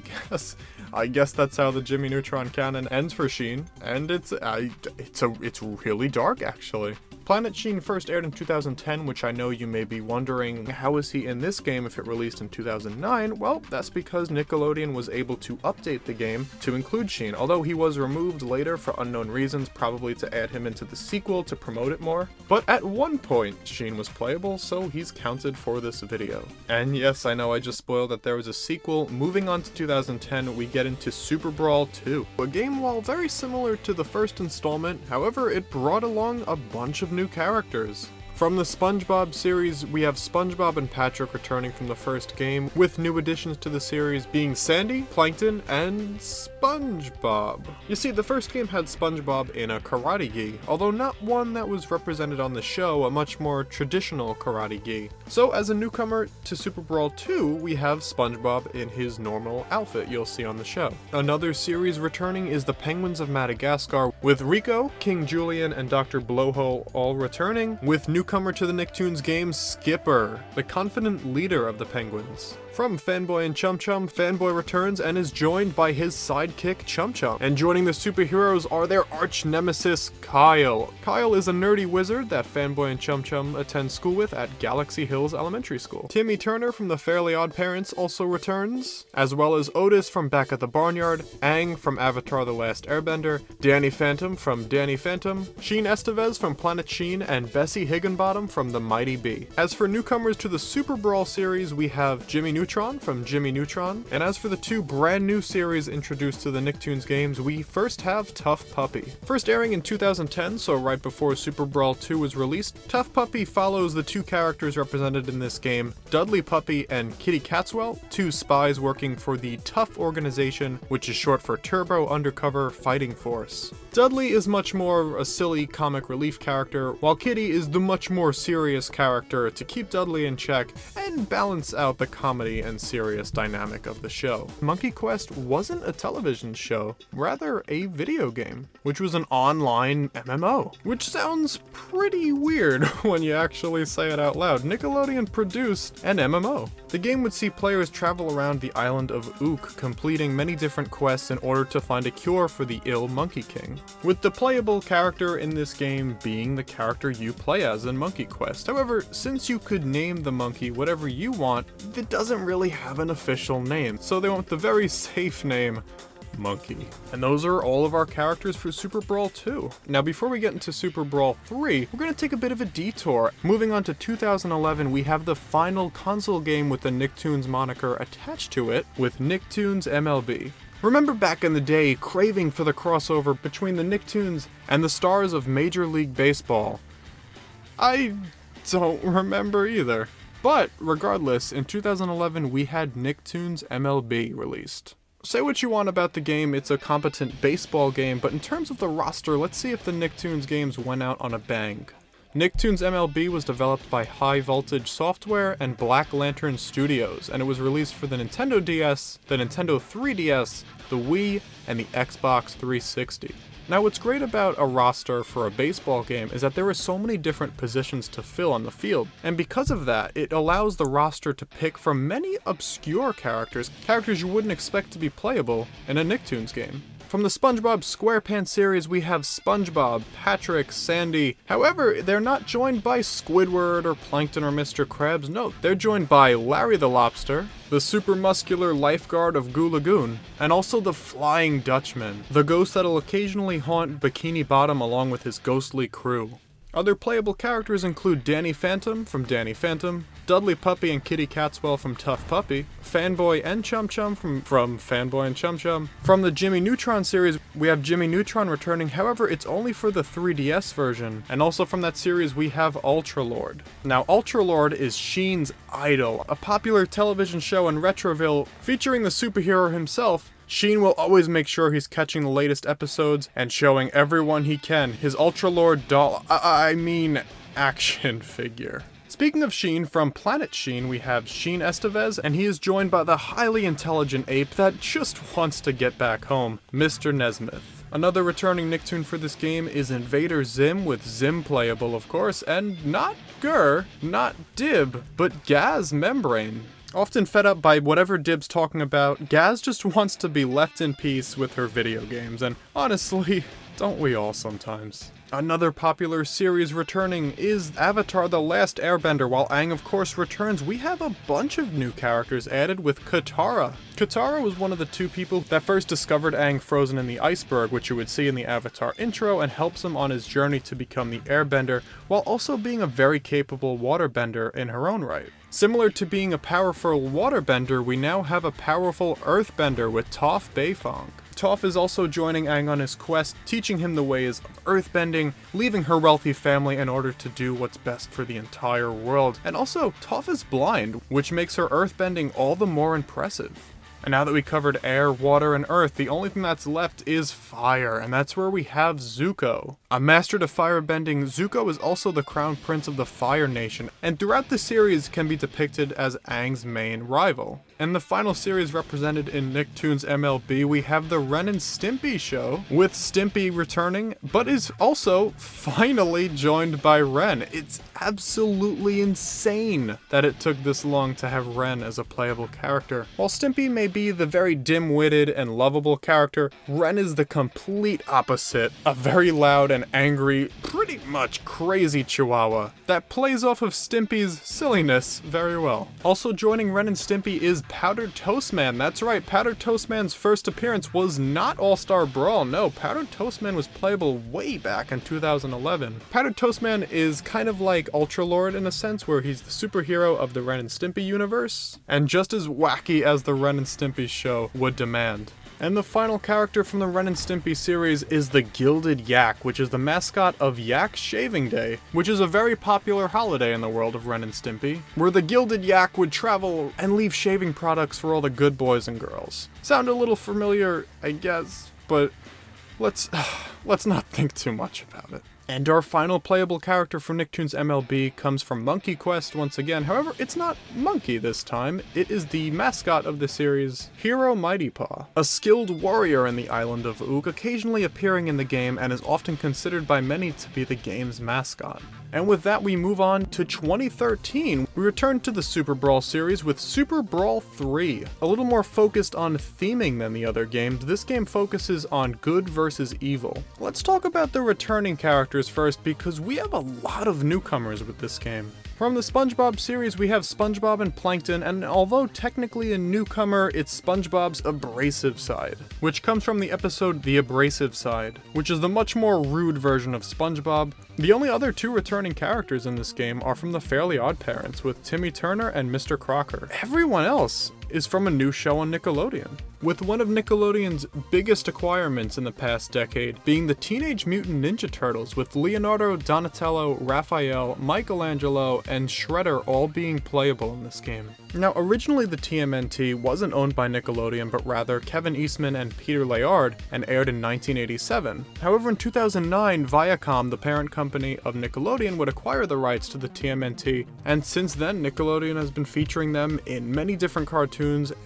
guess that's how the Jimmy Neutron canon ends for Sheen, and it's really dark actually. Planet Sheen first aired in 2010, which I know you may be wondering, how is he in this game if it released in 2009? Well, that's because Nickelodeon was able to update the game to include Sheen, although he was removed later for unknown reasons, probably to add him into the sequel to promote it more. But at one point, Sheen was playable, so he's counted for this video. And yes, I know I just spoiled that there was a sequel. Moving on to 2010, we get into Super Brawl 2. A game, while very similar to the first installment, however, it brought along a bunch of new characters. From the Spongebob series, we have Spongebob and Patrick returning from the first game, with new additions to the series being Sandy, Plankton, and Spongebob. You see, the first game had Spongebob in a karate gi, although not one that was represented on the show, a much more traditional karate gi. So as a newcomer to Super Brawl 2, we have Spongebob in his normal outfit you'll see on the show. Another series returning is the Penguins of Madagascar, with Rico, King Julian, and Dr. Blowhole all returning, with newcomer to the Nicktoons game, Skipper, the confident leader of the Penguins. From Fanboy and Chum Chum, Fanboy returns and is joined by his sidekick Chum Chum. And joining the superheroes are their arch nemesis, Kyle. Kyle is a nerdy wizard that Fanboy and Chum Chum attend school with at Galaxy Hills Elementary School. Timmy Turner from the Fairly Odd Parents also returns, as well as Otis from Back at the Barnyard, Aang from Avatar: The Last Airbender, Danny Phantom from Danny Phantom, Sheen Estevez from Planet Sheen, and Bessie Higginbottom from The Mighty Bee. As for newcomers to the Super Brawl series, we have Jimmy Neutron from Jimmy Neutron, and as for the two brand new series introduced to the Nicktoons games, we first have Tough Puppy. First airing in 2010, so right before Super Brawl 2 was released, Tough Puppy follows the two characters represented in this game, Dudley Puppy and Kitty Catswell, two spies working for the Tough organization, which is short for Turbo Undercover Fighting Force. Dudley is much more a silly comic relief character, while Kitty is the much more serious character to keep Dudley in check and balance out the comedy and serious dynamic of the show. Monkey Quest wasn't a television show, rather a video game, which was an online MMO, which sounds pretty weird when you actually say it out loud. Nickelodeon produced an MMO. The game would see players travel around the island of Ook, completing many different quests in order to find a cure for the ill Monkey King, with the playable character in this game being the character you play as in Monkey Quest. However, since you could name the monkey whatever you want, it doesn't really have an official name, so they went with the very safe name, Monkey. And those are all of our characters for Super Brawl 2. Now before we get into Super Brawl 3, we're going to take a bit of a detour. Moving on to 2011, we have the final console game with the Nicktoons moniker attached to it, with Nicktoons MLB. Remember back in the day, craving for the crossover between the Nicktoons and the stars of Major League Baseball? I don't remember either. But regardless, in 2011 we had Nicktoons MLB released. Say what you want about the game, it's a competent baseball game, but in terms of the roster, let's see if the Nicktoons games went out on a bang. Nicktoons MLB was developed by High Voltage Software and Black Lantern Studios, and it was released for the Nintendo DS, the Nintendo 3DS, the Wii, and the Xbox 360. Now what's great about a roster for a baseball game is that there are so many different positions to fill on the field, and because of that, it allows the roster to pick from many obscure characters you wouldn't expect to be playable in a Nicktoons game. From the Spongebob Squarepants series, we have Spongebob, Patrick, Sandy. However, they're not joined by Squidward or Plankton or Mr. Krabs. No, they're joined by Larry the Lobster, the super muscular lifeguard of Goo Lagoon, and also the Flying Dutchman, the ghost that'll occasionally haunt Bikini Bottom along with his ghostly crew. Other playable characters include Danny Phantom from Danny Phantom, Dudley Puppy and Kitty Catswell from Tough Puppy, Fanboy and Chum Chum from Fanboy and Chum Chum. From the Jimmy Neutron series, we have Jimmy Neutron returning, however, it's only for the 3DS version. And also from that series, we have Ultra Lord. Now, Ultra Lord is Sheen's idol, a popular television show in Retroville featuring the superhero himself. Sheen will always make sure he's catching the latest episodes and showing everyone he can his Ultra Lord doll, action figure. Speaking of Sheen, from Planet Sheen, we have Sheen Estevez, and he is joined by the highly intelligent ape that just wants to get back home, Mr. Nesmith. Another returning Nicktoon for this game is Invader Zim, with Zim playable, of course, and not Gur, not Dib, but Gaz Membrane. Often fed up by whatever Dib's talking about, Gaz just wants to be left in peace with her video games, and honestly, don't we all sometimes? Another popular series returning is Avatar: The Last Airbender. While Aang of course returns, we have a bunch of new characters added with Katara. Katara was one of the two people that first discovered Aang frozen in the iceberg, which you would see in the Avatar intro, and helps him on his journey to become the Airbender, while also being a very capable waterbender in her own right. Similar to being a powerful waterbender, we now have a powerful earthbender with Toph Beifong. Toph is also joining Aang on his quest, teaching him the ways of earthbending, leaving her wealthy family in order to do what's best for the entire world. And also, Toph is blind, which makes her earthbending all the more impressive. And now that we covered air, water, and earth, the only thing that's left is fire, and that's where we have Zuko. A master to firebending, Zuko is also the crown prince of the Fire Nation, and throughout the series can be depicted as Aang's main rival. In the final series represented in Nicktoons MLB, we have the Ren and Stimpy show, with Stimpy returning, but is also finally joined by Ren. It's absolutely insane that it took this long to have Ren as a playable character. While Stimpy may be the very dim-witted and lovable character, Ren is the complete opposite, a very loud and angry, pretty much crazy chihuahua that plays off of Stimpy's silliness very well. Also joining Ren and Stimpy is Powdered Toast Man. That's right, Powdered Toast Man's first appearance was not All-Star Brawl. No, Powdered Toast Man was playable way back in 2011. Powdered Toast Man is kind of like Ultra Lord in a sense, where he's the superhero of the Ren and Stimpy universe, and just as wacky as the Ren and Stimpy show would demand. And the final character from the Ren and Stimpy series is the Gilded Yak, which is the mascot of Yak Shaving Day, which is a very popular holiday in the world of Ren and Stimpy, where the Gilded Yak would travel and leave shaving products for all the good boys and girls. Sound a little familiar, I guess, but let's not think too much about it. And our final playable character for Nicktoons MLB comes from Monkey Quest once again. However, it's not Monkey this time. It is the mascot of the series, Hero Mighty Paw, a skilled warrior in the island of Ook, occasionally appearing in the game and is often considered by many to be the game's mascot. And with that, we move on to 2013. We return to the Super Brawl series with Super Brawl 3. A little more focused on theming than the other games, this game focuses on good versus evil. Let's talk about the returning characters first, because we have a lot of newcomers with this game. From the Spongebob series, we have Spongebob and Plankton, and although technically a newcomer, it's Spongebob's abrasive side, which comes from the episode The Abrasive Side, which is the much more rude version of Spongebob. The only other two returning characters in this game are from the Fairly Odd Parents, with Timmy Turner and Mr. Crocker. Everyone else is from a new show on Nickelodeon, with one of Nickelodeon's biggest acquirements in the past decade being the Teenage Mutant Ninja Turtles, with Leonardo, Donatello, Raphael, Michelangelo, and Shredder all being playable in this game. Now, originally the TMNT wasn't owned by Nickelodeon, but rather Kevin Eastman and Peter Layard, and aired in 1987. However, in 2009, Viacom, the parent company of Nickelodeon, would acquire the rights to the TMNT, and since then Nickelodeon has been featuring them in many different cartoons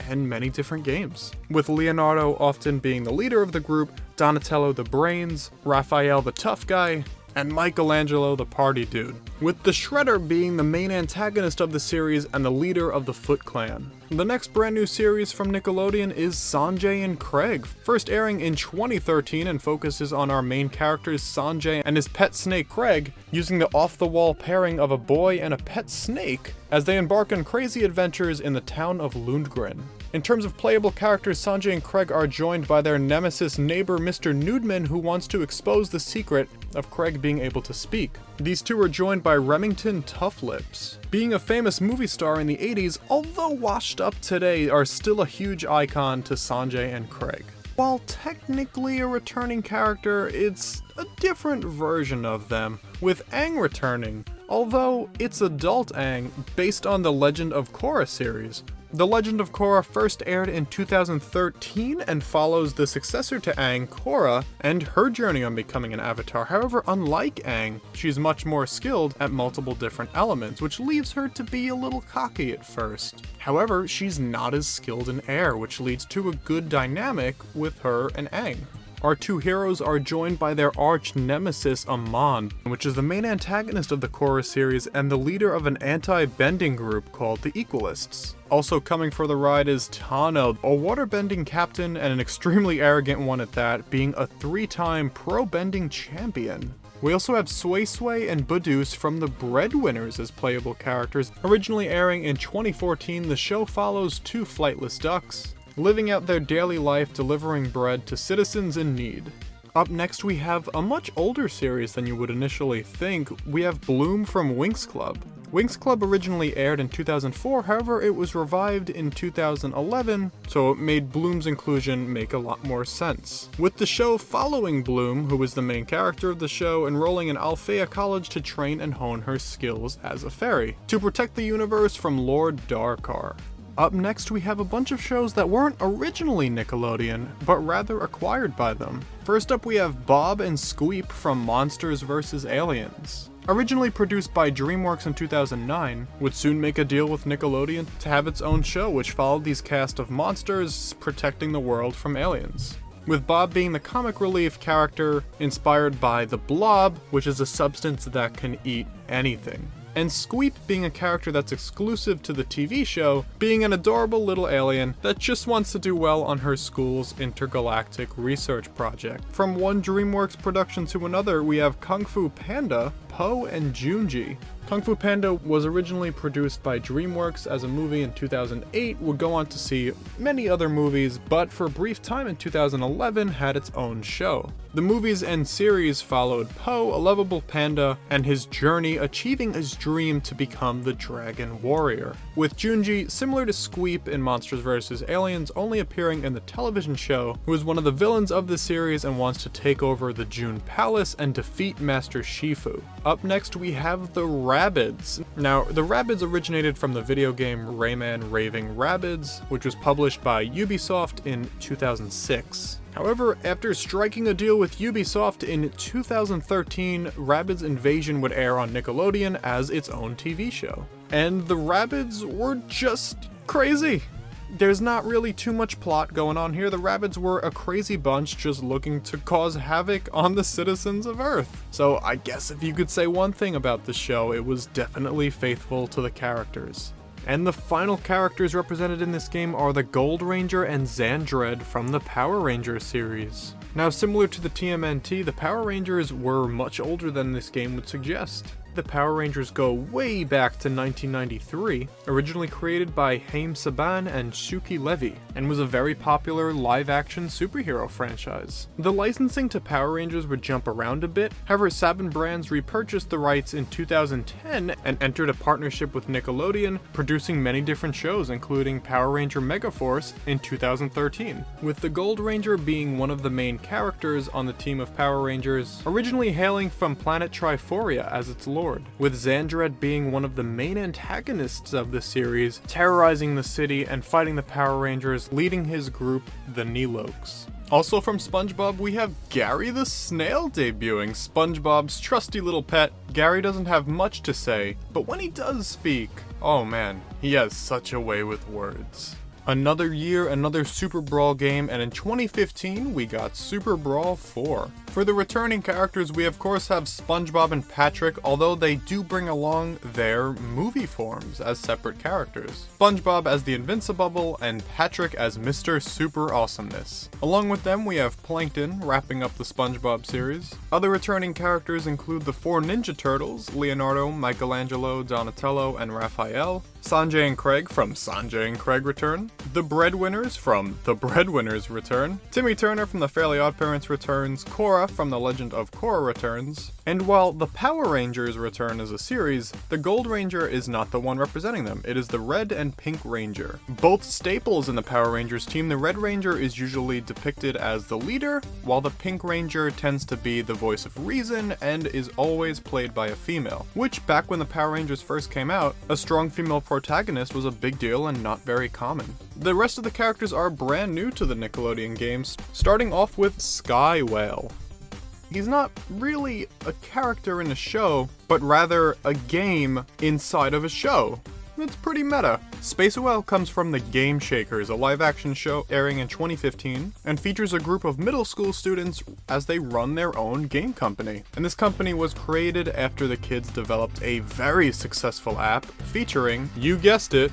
and many different games, with Leonardo often being the leader of the group, Donatello the brains, Raphael the tough guy, and Michelangelo the party dude, with the Shredder being the main antagonist of the series and the leader of the Foot Clan. The next brand new series from Nickelodeon is Sanjay and Craig, first airing in 2013 and focuses on our main characters Sanjay and his pet snake Craig, using the off-the-wall pairing of a boy and a pet snake as they embark on crazy adventures in the town of Lundgren. In terms of playable characters, Sanjay and Craig are joined by their nemesis neighbor Mr. Nudeman, who wants to expose the secret of Craig being able to speak. These two are joined by Remington Toughlips, being a famous movie star in the 80s, although washed up today, are still a huge icon to Sanjay and Craig. While technically a returning character, it's a different version of them, with Aang returning, although it's adult Aang based on the Legend of Korra series. The Legend of Korra first aired in 2013 and follows the successor to Aang, Korra, and her journey on becoming an avatar. However, unlike Aang, she's much more skilled at multiple different elements, which leaves her to be a little cocky at first. However, she's not as skilled in air, which leads to a good dynamic with her and Aang. Our two heroes are joined by their arch nemesis Amon, which is the main antagonist of the Korra series and the leader of an anti-bending group called the Equalists. Also coming for the ride is Tano, a waterbending captain and an extremely arrogant one at that, being a 3-time pro-bending champion. We also have Sway Sway and Badus from the Breadwinners as playable characters. Originally airing in 2014, the show follows two flightless ducks living out their daily life delivering bread to citizens in need. Up next, we have a much older series than you would initially think. We have Bloom from Winx Club. Winx Club originally aired in 2004, however it was revived in 2011, so it made Bloom's inclusion make a lot more sense. With the show following Bloom, who was the main character of the show, enrolling in Althea College to train and hone her skills as a fairy, to protect the universe from Lord Darkar. Up next, we have a bunch of shows that weren't originally Nickelodeon, but rather acquired by them. First up, we have Bob and Squeep from Monsters vs. Aliens. Originally produced by DreamWorks in 2009, would soon make a deal with Nickelodeon to have its own show which followed these cast of monsters protecting the world from aliens. With Bob being the comic relief character inspired by the Blob, which is a substance that can eat anything. And Squeep being a character that's exclusive to the TV show, being an adorable little alien that just wants to do well on her school's intergalactic research project. From one DreamWorks production to another, we have Kung Fu Panda, Po, and Junji. Kung Fu Panda was originally produced by DreamWorks as a movie in 2008, would go on to see many other movies, but for a brief time in 2011 had its own show. The movies and series followed Po, a lovable panda, and his journey achieving his dream to become the Dragon Warrior. With Junji, similar to Squeep in Monsters vs. Aliens, only appearing in the television show, who is one of the villains of the series and wants to take over the June Palace and defeat Master Shifu. Up next, we have the Rabbids. Now, the Rabbids originated from the video game Rayman Raving Rabbids, which was published by Ubisoft in 2006. However, after striking a deal with Ubisoft in 2013, Rabbids Invasion would air on Nickelodeon as its own TV show. And the Rabbids were just crazy. There's not really too much plot going on here. The Rabbids were a crazy bunch just looking to cause havoc on the citizens of Earth. So I guess if you could say one thing about the show, it was definitely faithful to the characters. And the final characters represented in this game are the Gold Ranger and Xandred from the Power Rangers series. Now, similar to the TMNT, the Power Rangers were much older than this game would suggest. The Power Rangers go way back to 1993, originally created by Haim Saban and Shuki Levy, and was a very popular live-action superhero franchise. The licensing to Power Rangers would jump around a bit, however Saban Brands repurchased the rights in 2010 and entered a partnership with Nickelodeon, producing many different shows including Power Ranger Megaforce in 2013, with the Gold Ranger being one of the main characters on the team of Power Rangers, originally hailing from planet Triforia as its lord, with Xandred being one of the main antagonists of the series, terrorizing the city and fighting the Power Rangers, leading his group, the Niloks. Also from SpongeBob, we have Gary the Snail debuting, SpongeBob's trusty little pet. Gary doesn't have much to say, but when he does speak, oh man, he has such a way with words. Another year, another Super Brawl game, and in 2015, we got Super Brawl 4. For the returning characters, we of course have SpongeBob and Patrick, although they do bring along their movie forms as separate characters. SpongeBob as the Invincibubble, and Patrick as Mr. Super Awesomeness. Along with them, we have Plankton, wrapping up the SpongeBob series. Other returning characters include the 4 Ninja Turtles, Leonardo, Michelangelo, Donatello, and Raphael, Sanjay and Craig from Sanjay and Craig Return, the Breadwinners from The Breadwinners Return, Timmy Turner from The Fairly OddParents returns, Korra from The Legend of Korra returns, and while the Power Rangers return as a series, the Gold Ranger is not the one representing them, it is the Red and Pink Ranger. Both staples in the Power Rangers team, the Red Ranger is usually depicted as the leader, while the Pink Ranger tends to be the voice of reason and is always played by a female, which back when the Power Rangers first came out, a strong female protagonist was a big deal and not very common. The rest of the characters are brand new to the Nickelodeon games, starting off with Sky Whale. He's not really a character in a show, but rather a game inside of a show. It's pretty meta. Space Whale comes from the Game Shakers, a live-action show airing in 2015, and features a group of middle school students as they run their own game company. And this company was created after the kids developed a very successful app featuring, you guessed it,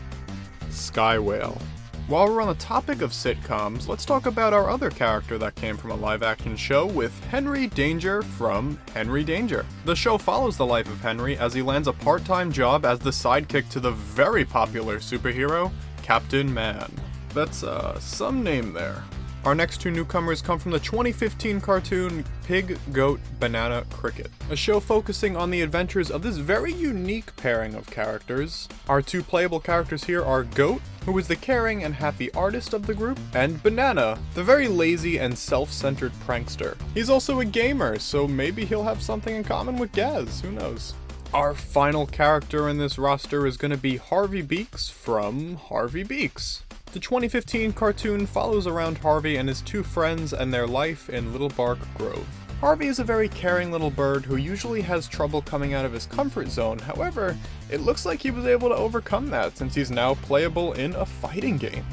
Sky Whale. While we're on the topic of sitcoms, let's talk about our other character that came from a live-action show with Henry Danger from Henry Danger. The show follows the life of Henry as he lands a part-time job as the sidekick to the very popular superhero, Captain Man. That's some name there. Our next 2 newcomers come from the 2015 cartoon Pig, Goat, Banana, Cricket, a show focusing on the adventures of this very unique pairing of characters. Our 2 playable characters here are Goat, who is the caring and happy artist of the group, and Banana, the very lazy and self-centered prankster. He's also a gamer, so maybe he'll have something in common with Gaz, who knows. Our final character in this roster is going to be Harvey Beaks from Harvey Beaks. The 2015 cartoon follows around Harvey and his two friends and their life in Little Bark Grove. Harvey is a very caring little bird who usually has trouble coming out of his comfort zone. However, it looks like he was able to overcome that since he's now playable in a fighting game.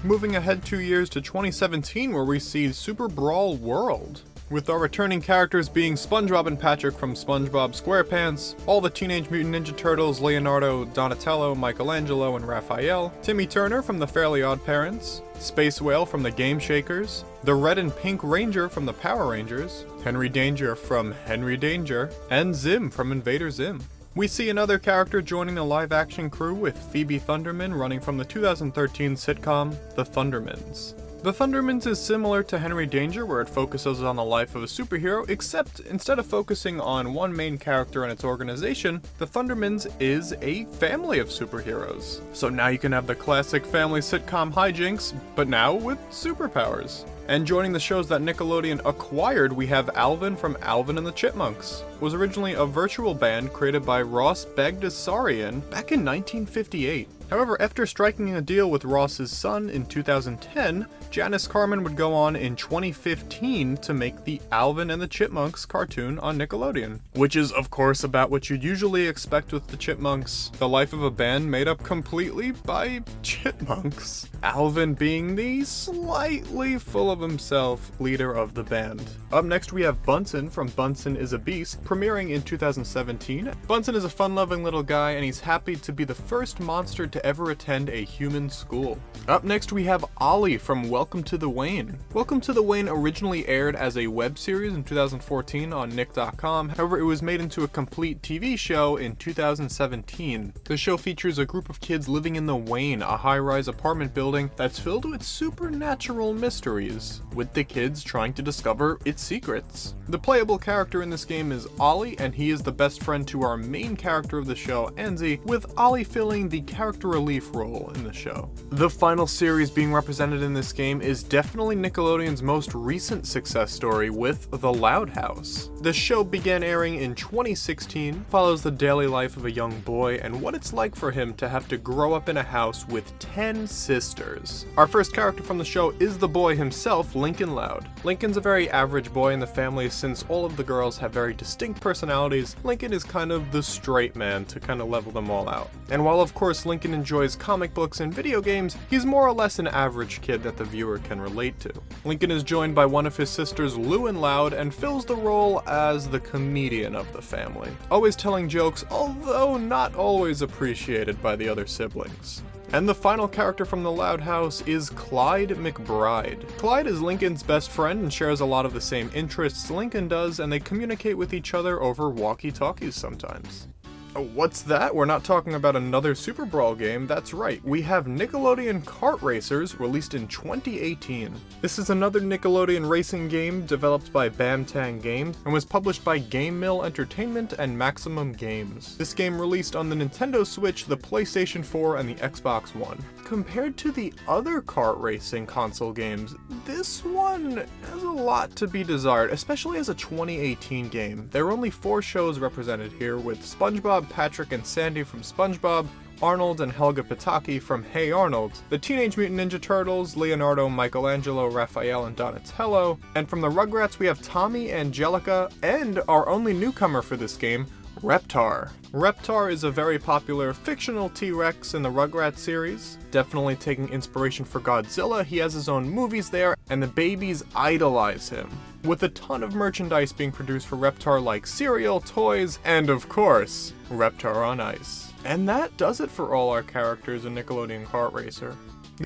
Moving ahead 2 years to 2017, where we see Super Brawl World, with our returning characters being Spongebob and Patrick from Spongebob Squarepants, all the Teenage Mutant Ninja Turtles, Leonardo, Donatello, Michelangelo, and Raphael, Timmy Turner from the Fairly Odd Parents, Space Whale from the Game Shakers, the Red and Pink Ranger from the Power Rangers, Henry Danger from Henry Danger, and Zim from Invader Zim. We see another character joining the live-action crew with Phoebe Thunderman running from the 2013 sitcom The Thundermans. The Thundermans is similar to Henry Danger, where it focuses on the life of a superhero, except instead of focusing on one main character and its organization, the Thundermans is a family of superheroes. So now you can have the classic family sitcom hijinks, but now with superpowers. And joining the shows that Nickelodeon acquired, we have Alvin from Alvin and the Chipmunks. It was originally a virtual band created by Ross Bagdasarian back in 1958. However, after striking a deal with Ross's son in 2010, Janice Carmen would go on in 2015 to make the Alvin and the Chipmunks cartoon on Nickelodeon, which is of course about what you'd usually expect with the Chipmunks, the life of a band made up completely by chipmunks. Alvin being the slightly full of himself leader of the band. Up next we have Bunsen from Bunsen is a Beast, premiering in 2017. Bunsen is a fun-loving little guy and he's happy to be the first monster to ever attend a human school. Up next we have Ollie from Welcome to the Wayne. Welcome to the Wayne originally aired as a web series in 2014 on Nick.com, however it was made into a complete TV show in 2017. The show features a group of kids living in the Wayne, a high-rise apartment building that's filled with supernatural mysteries, with the kids trying to discover its secrets. The playable character in this game is Ollie, and he is the best friend to our main character of the show, Anzi, with Ollie filling the character relief role in the show. The final series being represented in this game is definitely Nickelodeon's most recent success story with The Loud House. The show began airing in 2016, follows the daily life of a young boy and what it's like for him to have to grow up in a house with 10 sisters. Our first character from the show is the boy himself, Lincoln Loud. Lincoln's a very average boy in the family since all of the girls have very distinct personalities. Lincoln is kind of the straight man to kind of level them all out. And while of course Lincoln enjoys comic books and video games, he's more or less an average kid that the viewer can relate to. Lincoln is joined by one of his sisters, Lewin Loud, and fills the role as the comedian of the family, always telling jokes, although not always appreciated by the other siblings. And the final character from the Loud House is Clyde McBride. Clyde is Lincoln's best friend and shares a lot of the same interests Lincoln does, and they communicate with each other over walkie-talkies sometimes. Oh, what's that? We're not talking about another Super Brawl game. That's right, we have Nickelodeon Kart Racers, released in 2018. This is another Nickelodeon racing game developed by Bamtang Games and was published by Game Mill Entertainment and Maximum Games. This game released on the Nintendo Switch, the PlayStation 4, and the Xbox One. Compared to the other kart racing console games, this one has a lot to be desired, especially as a 2018 game. There are only 4 shows represented here, with Spongebob, Patrick and Sandy from Spongebob, Arnold and Helga Pataki from Hey Arnold, the Teenage Mutant Ninja Turtles, Leonardo, Michelangelo, Raphael, and Donatello, and from the Rugrats we have Tommy, Angelica, and our only newcomer for this game, Reptar. Reptar is a very popular fictional T-Rex in the Rugrats series, definitely taking inspiration for Godzilla. He has his own movies there, and the babies idolize him, with a ton of merchandise being produced for Reptar like cereal, toys, and of course, Reptar on Ice. And that does it for all our characters in Nickelodeon Kart Racer.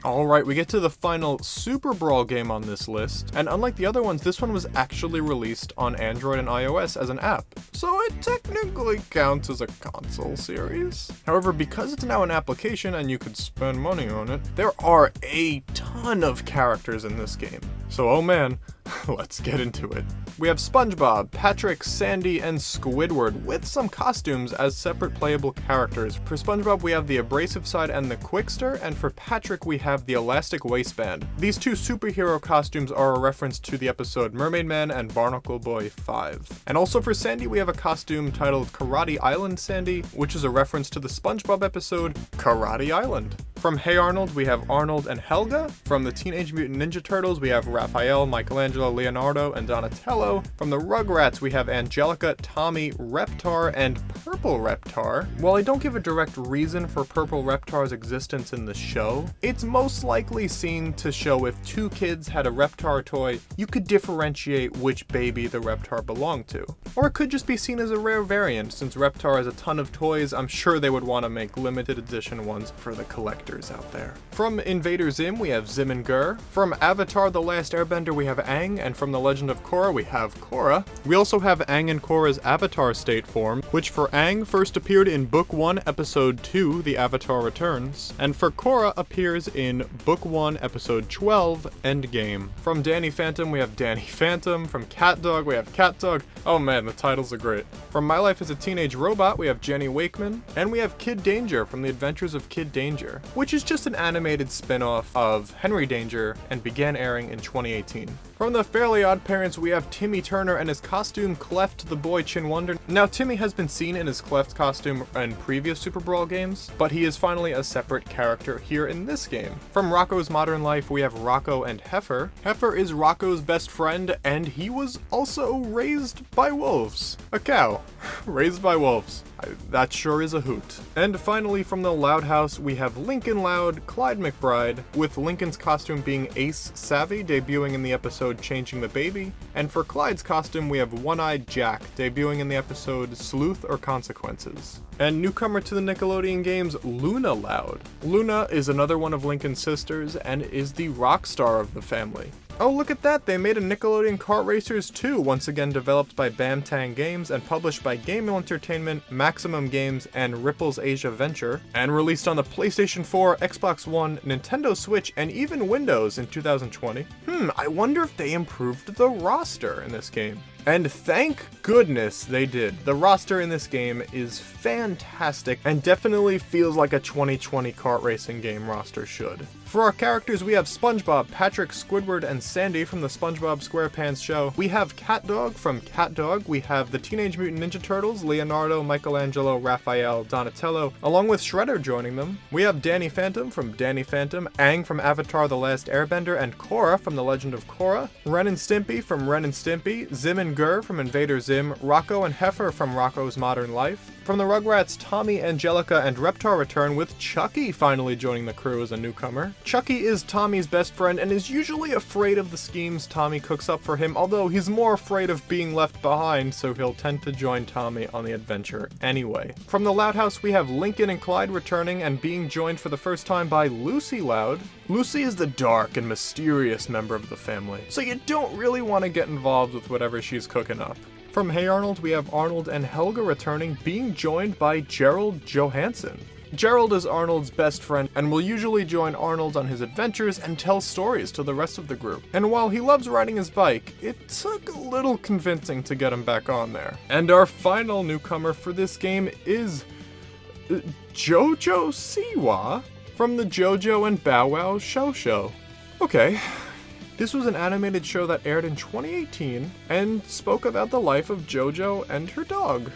Alright, we get to the final Super Brawl game on this list, and unlike the other ones, this one was actually released on Android and iOS as an app, so it technically counts as a console series. However, because it's now an application and you could spend money on it, there are a ton of characters in this game. So oh man, Let's get into it. We have Spongebob, Patrick, Sandy, and Squidward with some costumes as separate playable characters. For Spongebob, we have the abrasive side and the Quickster, and for Patrick, we have the elastic waistband. These two superhero costumes are a reference to the episode Mermaid Man and Barnacle Boy 5. And also for Sandy, we have a costume titled Karate Island Sandy, which is a reference to the Spongebob episode Karate Island. From Hey Arnold, we have Arnold and Helga. From the Teenage Mutant Ninja Turtles, we have Raphael, Michelangelo, Leonardo, and Donatello. From the Rugrats, we have Angelica, Tommy, Reptar, and Purple Reptar. While I don't give a direct reason for Purple Reptar's existence in the show, it's most likely seen to show if two kids had a Reptar toy, you could differentiate which baby the Reptar belonged to. Or it could just be seen as a rare variant. Since Reptar has a ton of toys, I'm sure they would want to make limited edition ones for the collectors out there. From Invader Zim, we have Zim and Gur. From Avatar The Last Airbender, we have Aang, and from The Legend of Korra, we have Korra. We also have Aang and Korra's Avatar state form, which for Aang first appeared in Book 1, Episode 2, The Avatar Returns, and for Korra appears in Book 1, Episode 12, Endgame. From Danny Phantom, we have Danny Phantom. From Cat Dog, we have Cat Dog. Oh man, the titles are great. From My Life as a Teenage Robot, we have Jenny Wakeman, and we have Kid Danger from The Adventures of Kid Danger, which is just an animated spin-off of Henry Danger and began airing in 2018. From the Fairly Odd Parents, we have Timmy Turner and his costume Cleft the Boy Chin Wonder. Now, Timmy has been seen in his Cleft costume in previous Super Brawl games, but he is finally a separate character here in this game. From Rocco's Modern Life, we have Rocco and Heifer. Heifer is Rocco's best friend, and he was also raised by wolves. A cow. Raised by wolves. That sure is a hoot. And finally, from the Loud House, we have Lincoln Loud, Clyde McBride, with Lincoln's costume being Ace Savvy, debuting in the episode Changing the Baby. And for Clyde's costume, we have One-Eyed Jack, debuting in the episode Sleuth or Consequences. And newcomer to the Nickelodeon games, Luna Loud. Luna is another one of Lincoln's sisters and is the rock star of the family. Oh, look at that, they made a Nickelodeon Kart Racers 2, once again developed by Bamtang Games and published by Game Entertainment, Maximum Games, and Ripple's Asia Venture, and released on the PlayStation 4, Xbox One, Nintendo Switch, and even Windows in 2020. I wonder if they improved the roster in this game. And thank goodness they did. The roster in this game is fantastic and definitely feels like a 2020 kart racing game roster should. For our characters, we have Spongebob, Patrick, Squidward, and Sandy from the Spongebob Squarepants show. We have Cat Dog from Cat Dog. We have the Teenage Mutant Ninja Turtles, Leonardo, Michelangelo, Raphael, Donatello, along with Shredder joining them. We have Danny Phantom from Danny Phantom, Aang from Avatar The Last Airbender, and Korra from The Legend of Korra. Ren and Stimpy from Ren and Stimpy, Zim and Gur from Invader Zim, Rocco and Heifer from Rocco's Modern Life. From the Rugrats, Tommy, Angelica, and Reptar return, with Chucky finally joining the crew as a newcomer. Chucky is Tommy's best friend and is usually afraid of the schemes Tommy cooks up for him, although he's more afraid of being left behind, so he'll tend to join Tommy on the adventure anyway. From the Loud House, we have Lincoln and Clyde returning and being joined for the first time by Lucy Loud. Lucy is the dark and mysterious member of the family, so you don't really want to get involved with whatever she's cooking up. From Hey Arnold, we have Arnold and Helga returning, being joined by Gerald Johansson. Gerald is Arnold's best friend and will usually join Arnold on his adventures and tell stories to the rest of the group. And while he loves riding his bike, it took a little convincing to get him back on there. And our final newcomer for this game is Jojo Siwa from the JoJo and Bow Wow Show. Okay. This was an animated show that aired in 2018 and spoke about the life of JoJo and her dog.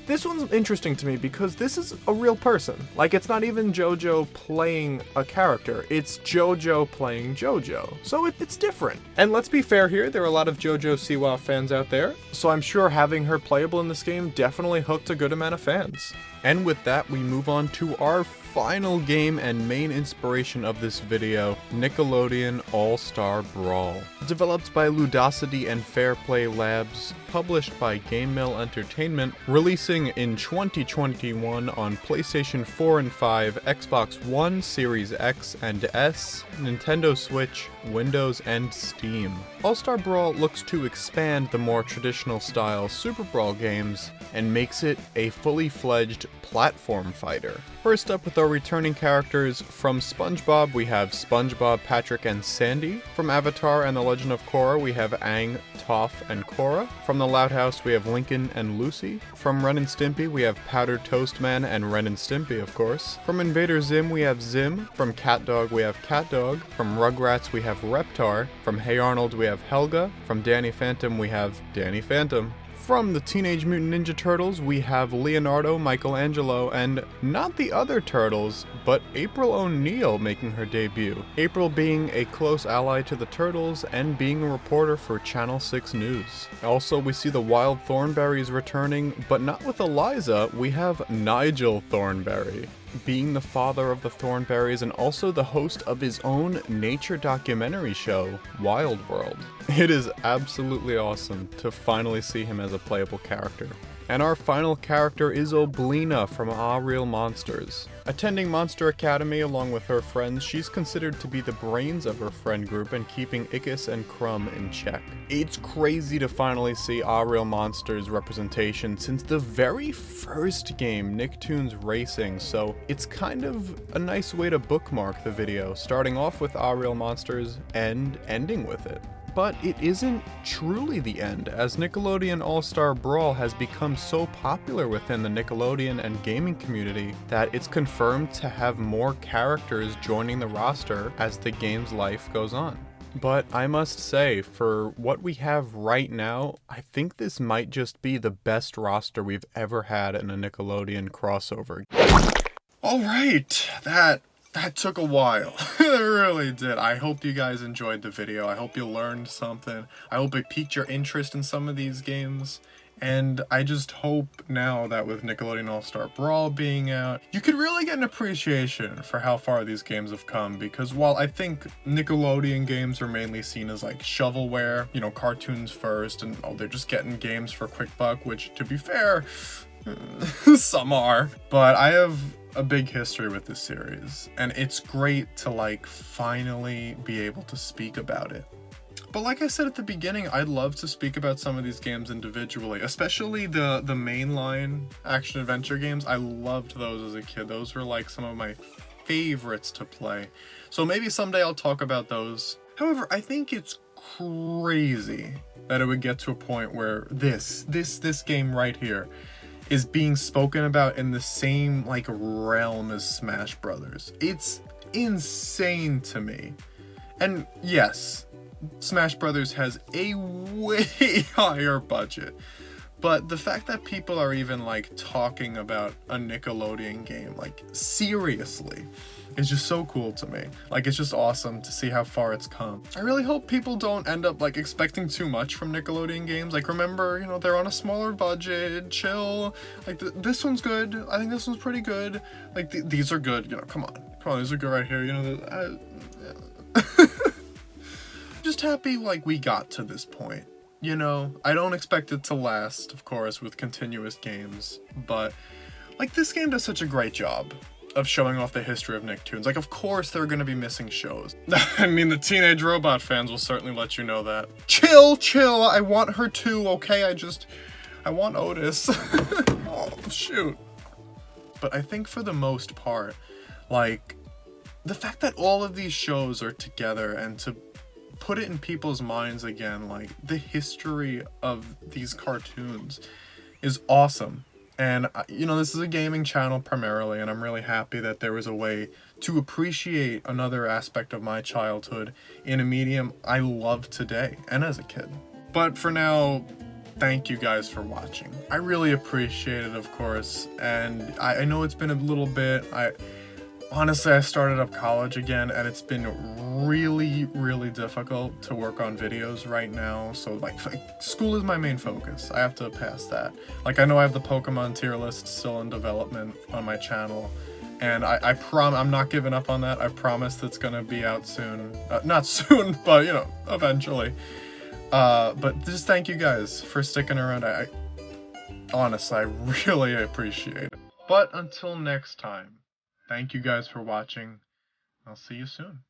This one's interesting to me because this is a real person. Like, it's not even JoJo playing a character, it's JoJo playing JoJo. So it's different. And let's be fair here, there are a lot of JoJo Siwa fans out there, so I'm sure having her playable in this game definitely hooked a good amount of fans. And with that, we move on to our final game and main inspiration of this video, Nickelodeon All-Star Brawl. Developed by Ludosity and Fairplay Labs, published by Game Mill Entertainment, releasing in 2021 on PlayStation 4 and 5, Xbox One, Series X and S, Nintendo Switch, Windows, and Steam. All-Star Brawl looks to expand the more traditional style Super Brawl games and makes it a fully fledged platform fighter. First up with our returning characters, from SpongeBob we have SpongeBob, Patrick, and Sandy. From Avatar and the Legend of Korra we have Aang, Toph, and Korra. From the Loud House we have Lincoln and Lucy. From Ren and Stimpy we have Powdered Toast Man and Ren and Stimpy, of course. From Invader Zim we have Zim. From CatDog we have CatDog. From Rugrats we have Reptar. From Hey Arnold we have Helga. From Danny Phantom we have Danny Phantom. From the Teenage Mutant Ninja Turtles, we have Leonardo, Michelangelo, and not the other turtles, but April O'Neil making her debut. April being a close ally to the Turtles and being a reporter for Channel 6 News. Also, we see the Wild Thornberrys returning, but not with Eliza. We have Nigel Thornberry, being the father of the Thornberrys and also the host of his own nature documentary show, Wild World. It is absolutely awesome to finally see him as a playable character. And our final character is Oblina from Ah Real Monsters. Attending Monster Academy along with her friends, she's considered to be the brains of her friend group and keeping Ickis and Crumb in check. It's crazy to finally see Ah Real Monsters representation since the very first game, Nicktoons Racing, so it's kind of a nice way to bookmark the video, starting off with Ah Real Monsters and ending with it. But it isn't truly the end, as Nickelodeon All-Star Brawl has become so popular within the Nickelodeon and gaming community that it's confirmed to have more characters joining the roster as the game's life goes on. But I must say, for what we have right now, I think this might just be the best roster we've ever had in a Nickelodeon crossover. Alright, that took a while. It really did. I hope you guys enjoyed the video. I hope you learned something. I hope it piqued your interest in some of these games. And I just hope now that with Nickelodeon All-Star Brawl being out, you could really get an appreciation for how far these games have come. Because while I think Nickelodeon games are mainly seen as like shovelware, you know, cartoons first, and oh, they're just getting games for quick buck, which to be fair, some are. But I have a big history with this series, and it's great to like finally be able to speak about it. But like I said at the beginning, I'd love to speak about some of these games individually, especially the mainline action adventure games. I loved those as a kid. Those were like some of my favorites to play. So maybe someday I'll talk about those. However, I think it's crazy that it would get to a point where this game right here is being spoken about in the same like realm as Smash Brothers. It's insane to me. And yes, Smash Brothers has a way higher budget, but the fact that people are even like talking about a Nickelodeon game like seriously is just so cool to me. Like, it's just awesome to see how far it's come. I really hope people don't end up like expecting too much from Nickelodeon games. Like, remember, you know, they're on a smaller budget, chill. Like this one's good. I think this one's pretty good. Like these are good. You know, come on, these are good right here. You know, just happy like we got to this point. You know, I don't expect it to last, of course, with continuous games, but like this game does such a great job of showing off the history of Nicktoons. Like, of course there are gonna be missing shows. I mean, the Teenage Robot fans will certainly let you know that. Chill, I want her too, okay? I want Otis. Oh, shoot. But I think for the most part, like, the fact that all of these shows are together and to put it in people's minds again, like, the history of these cartoons is awesome. And, you know, this is a gaming channel primarily, and I'm really happy that there was a way to appreciate another aspect of my childhood in a medium I love today and as a kid. But for now, thank you guys for watching. I really appreciate it, of course, and I know it's been a little bit. Honestly, I started up college again, and it's been really difficult to work on videos right now. So like school is my main focus. I have to pass that. Like, I know I have the Pokemon tier list still in development on my channel, and I'm not giving up on that. I promise that's gonna be out soon. Not soon, but you know, eventually. But just thank you guys for sticking around. Honestly, I really appreciate it. But until next time, thank you guys for watching. I'll see you soon.